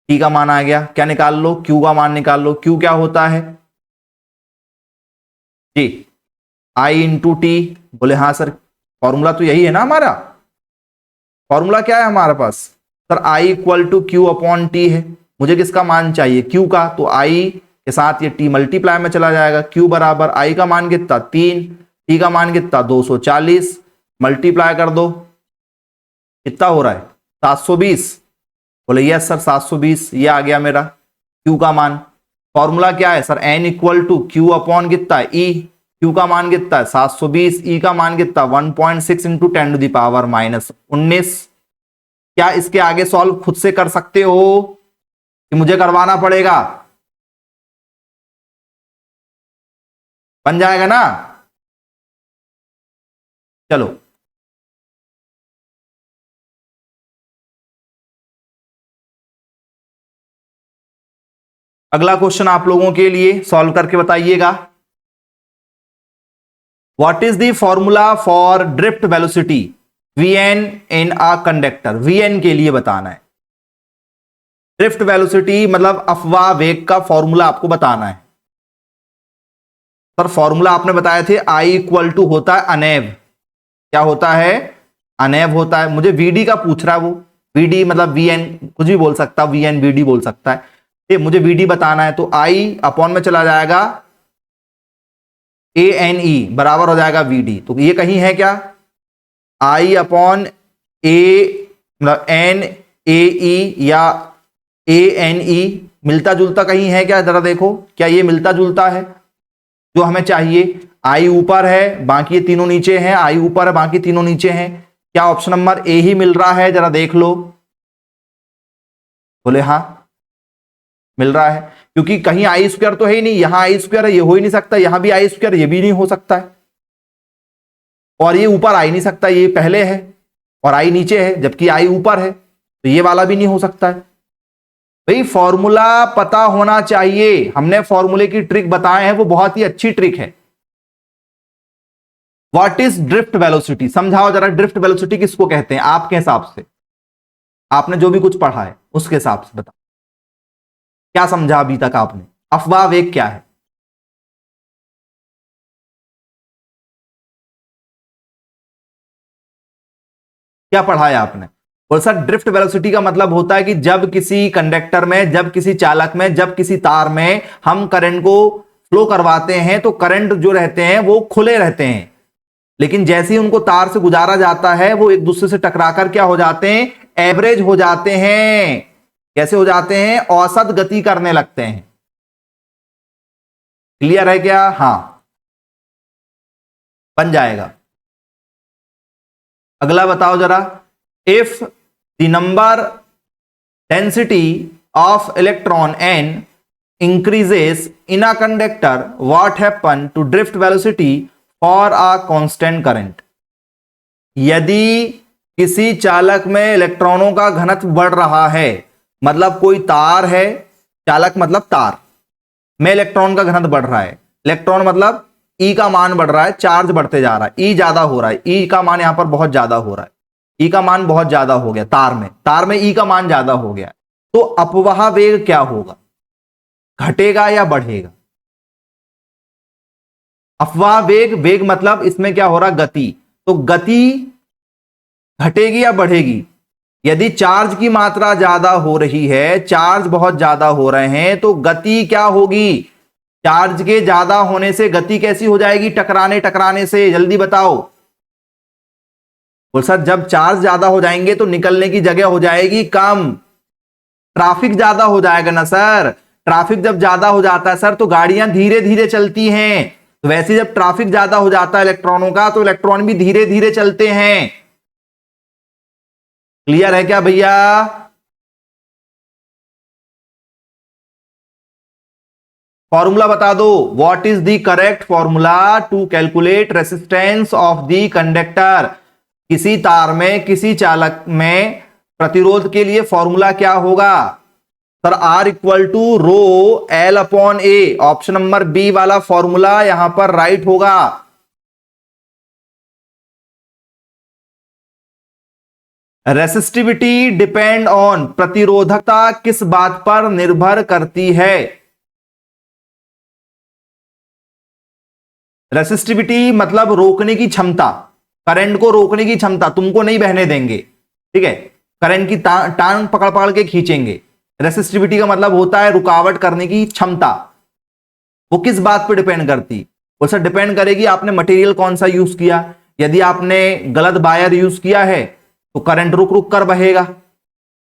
टी का मान आ गया, क्या निकाल लो, क्यू का मान निकाल लो। क्यू क्या होता है जी, आई इंटू टी। बोले हाँ सर, फॉर्मूला तो यही है ना हमारा, फॉर्मूला क्या है हमारे पास sir, I equal to Q upon T है। मुझे किसका मान चाहिए, क्यू का, तो आई के साथ ये टी मल्टीप्लाई में चला जाएगा। क्यू बराबर आई का मान कितना 3, टी का मान कितना 240, मल्टीप्लाई कर दो, कितना हो रहा है 720। बोले यस सर 720, ये आ गया मेरा क्यू का मान। फॉर्मूला क्या है sir, N equal to Q upon कितना है ई, क्यू का मान कितना है 720, ई का मान कितना 1.6 इंटू 10⁻⁻19। क्या इसके आगे सॉल्व खुद से कर सकते हो कि मुझे करवाना पड़ेगा? बन जाएगा ना? चलो अगला क्वेश्चन आप लोगों के लिए सॉल्व करके बताइएगा। What is the formula for drift velocity Vn in a conductor? Vn के लिए बताना है। ड्रिफ्ट वेलोसिटी मतलब अफवाह वेग का फॉर्मूला आपको बताना है। सर फॉर्मूला आपने बताए थे, आई इक्वल टू होता है अनेव, क्या होता है अनेव होता है। मुझे Vd का पूछ रहा है वो, Vd मतलब Vn कुछ भी बोल सकता है, Vn Vd बोल सकता है, ये मुझे Vd बताना है। तो आई अपॉन में चला जाएगा ANE बराबर हो जाएगा Vd। तो ये कहीं है क्या, आई अपॉन ए मतलब एन ए ई या ANE मिलता जुलता कहीं है क्या, जरा देखो क्या ये मिलता जुलता है जो हमें चाहिए। आई ऊपर है बाकी ये तीनों नीचे हैं, आई ऊपर है बाकी तीनों नीचे हैं, क्या ऑप्शन नंबर ए ही मिल रहा है, जरा देख लो। बोले हाँ मिल रहा है, क्योंकि कहीं आई स्क्वायर तो है ही नहीं, यहां आई स्क्वायर है ये हो ही नहीं सकता, यहां भी आई स्क्वायर ये भी नहीं हो सकता है, और ये ऊपर आ ही नहीं सकता, ये पहले है और आई नीचे है, जबकि आई ऊपर है तो ये वाला भी नहीं हो सकता है। भाई फॉर्मूला पता होना चाहिए, हमने फॉर्मूले की ट्रिक बताए हैं, वो बहुत ही अच्छी ट्रिक है। व्हाट इज ड्रिफ्ट वेलोसिटी, समझाओ जरा, ड्रिफ्ट वेलोसिटी किसको कहते हैं आपके हिसाब से, आपने जो भी कुछ पढ़ा है उसके हिसाब से बताओ, क्या समझा अभी तक आपने, अफवाह वेग क्या है? क्या पढ़ा है आपने? बोल सर ड्रिफ्ट वेलोसिटी का मतलब होता है कि जब किसी कंडक्टर में, जब किसी चालक में, जब किसी तार में हम करंट को फ्लो करवाते हैं तो करंट जो रहते हैं वो खुले रहते हैं, लेकिन जैसे ही उनको तार से गुजारा जाता है वो एक दूसरे से टकराकर क्या हो जाते हैं, एवरेज हो जाते हैं। कैसे हो जाते हैं, औसत गति करने लगते हैं। क्लियर है क्या? हाँ बन जाएगा। अगला बताओ जरा, if the number density of electron n increases in a conductor, what happen to drift velocity for a constant current? यदि किसी चालक में इलेक्ट्रॉनों का घनत्व बढ़ रहा है, मतलब कोई तार है, चालक मतलब तार में इलेक्ट्रॉन का घनत्व बढ़ रहा है, इलेक्ट्रॉन मतलब ई का मान बढ़ रहा है, चार्ज बढ़ते जा रहा है, ई ज्यादा हो रहा है, ई का मान यहां पर बहुत ज्यादा हो रहा है, ई का मान बहुत ज्यादा हो गया तार में ई का मान ज्यादा हो गया, तो अपवाह वेग क्या होगा, घटेगा या बढ़ेगा? अफवाह वेग, वेग मतलब इसमें क्या हो रहा, गति, तो गति घटेगी या बढ़ेगी? यदि चार्ज की मात्रा ज्यादा हो रही है, चार्ज बहुत ज्यादा हो रहे हैं, तो गति क्या होगी, चार्ज के ज्यादा होने से गति कैसी हो जाएगी, टकराने टकराने से, जल्दी बताओ। बोल सर जब चार्ज ज्यादा हो जाएंगे तो निकलने की जगह हो जाएगी कम, ट्रैफिक ज्यादा हो जाएगा ना सर। ट्रैफिक जब ज्यादा हो जाता है सर तो गाड़ियां धीरे धीरे चलती हैं, तो वैसे जब ट्रैफिक ज्यादा हो जाता है इलेक्ट्रॉनों का तो इलेक्ट्रॉन भी धीरे धीरे चलते हैं। क्लियर है क्या भैया? फॉर्मूला बता दो, what is the correct formula to calculate resistance of the conductor? किसी तार में, किसी चालक में प्रतिरोध के लिए फॉर्मूला क्या होगा sir? R equal to rho L upon A, option number B वाला फॉर्मूला यहां पर राइट होगा। रेसिस्टिविटी डिपेंड ऑन, प्रतिरोधकता किस बात पर निर्भर करती है? रेसिस्टिविटी मतलब रोकने की क्षमता, करंट को रोकने की क्षमता, तुमको नहीं बहने देंगे, ठीक है, करंट की टांग पकड़ पकड़ के खींचेंगे। रेसिस्टिविटी का मतलब होता है रुकावट करने की क्षमता। वो किस बात पर डिपेंड करती? वो सर डिपेंड करेगी आपने मटेरियल कौन सा यूज किया। यदि आपने गलत वायर यूज किया है तो करंट रुक रुक कर बहेगा,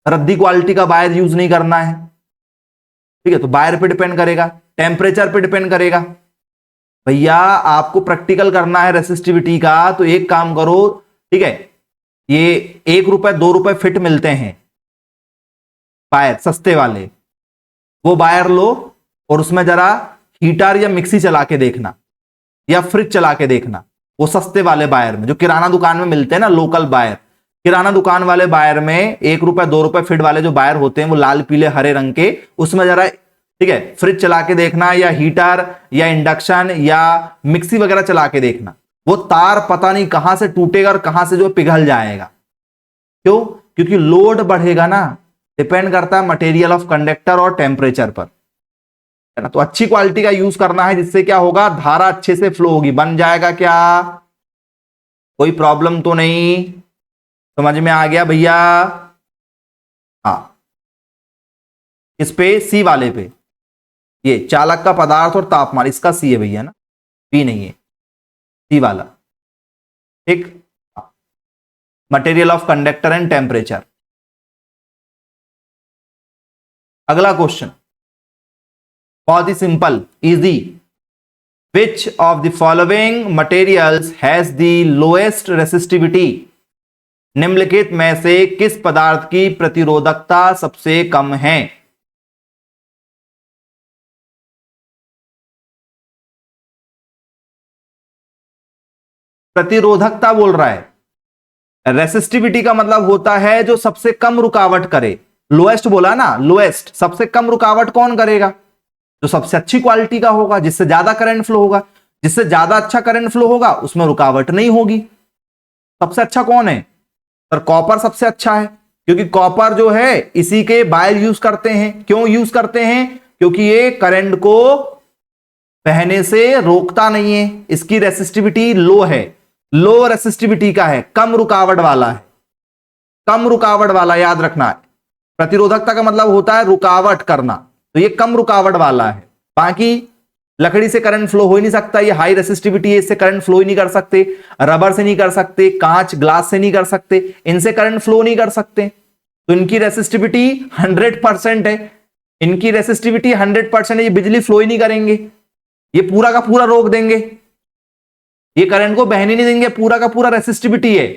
रद्दी क्वालिटी का वायर यूज नहीं करना है, ठीक है, तो वायर पे डिपेंड करेगा। टेम्परेचर पे डिपेंड करेगा। भैया आपको प्रैक्टिकल करना है रेसिस्टिविटी का, तो एक काम करो, ठीक है, ये 1 रुपए 2 रुपए फिट मिलते हैं वायर सस्ते वाले, वो वायर लो और उसमें जरा हीटर या मिक्सी चला के देखना या फ्रिज चला के देखना, वो सस्ते वाले वायर में जो किराना दुकान में मिलते हैं ना, लोकल वायर, किराना दुकान वाले वायर में 1 रुपए 2 रुपए फिट वाले जो वायर होते हैं वो लाल पीले हरे रंग के, उसमें जरा, ठीक है, फ्रिज चला के देखना या हीटर या इंडक्शन या मिक्सी वगैरह चला के देखना, वो तार पता नहीं कहां से टूटेगा और कहां से जो पिघल जाएगा। क्यों? क्योंकि लोड बढ़ेगा ना, डिपेंड करता है मटेरियल ऑफ कंडक्टर और टेम्परेचर पर, है ना। तो अच्छी क्वालिटी का यूज करना है, जिससे क्या होगा, धारा अच्छे से फ्लो होगी। बन जाएगा क्या? कोई प्रॉब्लम तो नहीं? समझ में आ गया भैया? हाँ, इस पे सी वाले पे, ये चालक का पदार्थ और तापमान, इसका सी है भैया ना, बी नहीं है, सी वाला, ठीक। Material of conductor and temperature. अगला क्वेश्चन बहुत ही simple, easy. Which of the following materials has the lowest resistivity? निम्नलिखित में से किस पदार्थ की प्रतिरोधकता सबसे कम है? प्रतिरोधकता बोल रहा है, रेसिस्टिविटी का मतलब होता है जो सबसे कम रुकावट करे। लोएस्ट बोला ना, लोएस्ट, सबसे कम रुकावट कौन करेगा? जो सबसे अच्छी क्वालिटी का होगा, जिससे ज्यादा करंट फ्लो होगा। जिससे ज्यादा अच्छा करंट फ्लो होगा उसमें रुकावट नहीं होगी। सबसे अच्छा कौन है? सर कॉपर सबसे अच्छा है, क्योंकि कॉपर जो है इसी के वायर यूज करते हैं। क्यों यूज करते हैं? क्योंकि ये करंट को बहने से रोकता नहीं है, इसकी रेसिस्टिविटी लो है, लो रेसिस्टिविटी का है, कम रुकावट वाला है, कम रुकावट वाला, याद रखना है। प्रतिरोधकता का मतलब होता है रुकावट करना, तो ये कम रुकावट वाला है। बाकी लकड़ी से करंट फ्लो हो ही नहीं सकता, ये हाई रेसिस्टिविटी है, इससे करंट फ्लो ही नहीं कर सकते। रबर से नहीं कर सकते, कांच ग्लास से नहीं कर सकते, इनसे करंट फ्लो नहीं कर सकते। तो इनकी रेसिस्टिविटी 100% है, इनकी रेसिस्टिविटी 100% है, ये बिजली फ्लो ही नहीं करेंगे, ये पूरा का पूरा रोक देंगे, ये करंट को बहने नहीं देंगे, पूरा का पूरा रेसिस्टिविटी है।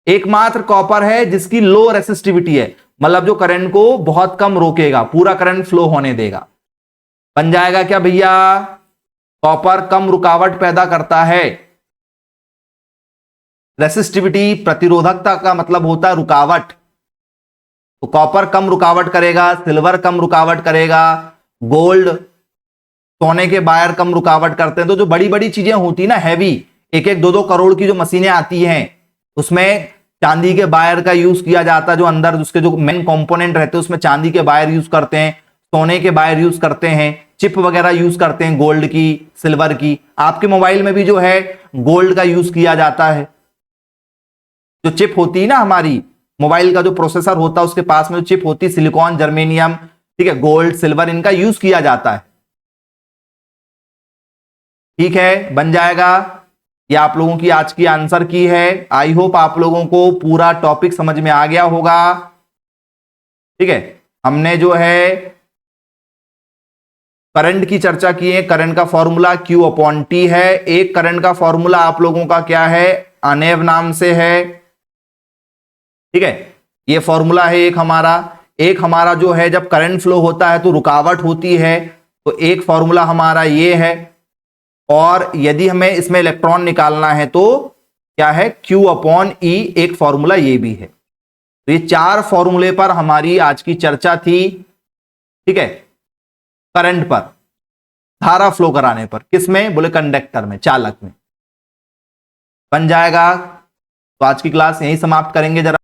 एकमात्र कॉपर है जिसकी लो रेसिस्टिविटी है, मतलब जो करंट को बहुत कम रोकेगा, पूरा करंट फ्लो होने देगा। बन जाएगा क्या भैया? कॉपर कम रुकावट पैदा करता है। रेसिस्टिविटी, प्रतिरोधकता का मतलब होता है रुकावट, तो कॉपर कम रुकावट करेगा, सिल्वर कम रुकावट करेगा, गोल्ड, सोने के वायर कम रुकावट करते हैं। तो जो बड़ी बड़ी चीजें होती ना, हैवी, 1-1 2-2 करोड़ की जो मशीनें आती हैं, उसमें चांदी के वायर का यूज किया जाता है। जो अंदर उसके जो मेन कंपोनेंट रहते हैं उसमें चांदी के वायर यूज करते हैं, सोने के वायर यूज करते हैं, चिप वगैरह यूज करते हैं, गोल्ड की, सिल्वर की। आपके मोबाइल में भी जो है गोल्ड का यूज किया जाता है। जो चिप होती है ना हमारी मोबाइल का, जो प्रोसेसर होता है उसके पास में जो चिप होती है, सिलिकॉन, जर्मेनियम, ठीक है, गोल्ड, सिल्वर, इनका यूज किया जाता है। ठीक है, बन जाएगा। ये आप लोगों की आज की आंसर की है। आई होप आप लोगों को पूरा टॉपिक समझ में आ गया होगा। ठीक है, हमने जो है करंट की चर्चा की है। करंट का फॉर्मूला Q/T है। एक करंट का फॉर्मूला आप लोगों का क्या है? अनेव नाम से है। ठीक है, ये फॉर्मूला है एक हमारा जो है, जब करंट फ्लो होता है तो रुकावट होती है, तो एक फॉर्मूला हमारा ये है। और यदि हमें इसमें इलेक्ट्रॉन निकालना है तो क्या है? Q/E, एक फॉर्मूला ये भी है। तो ये 4 फॉर्मूले पर हमारी आज की चर्चा थी। ठीक है, करंट पर, धारा फ्लो कराने पर। किसमें? बोले कंडक्टर में, चालक में। बन जाएगा। तो आज की क्लास यहीं समाप्त करेंगे। जरा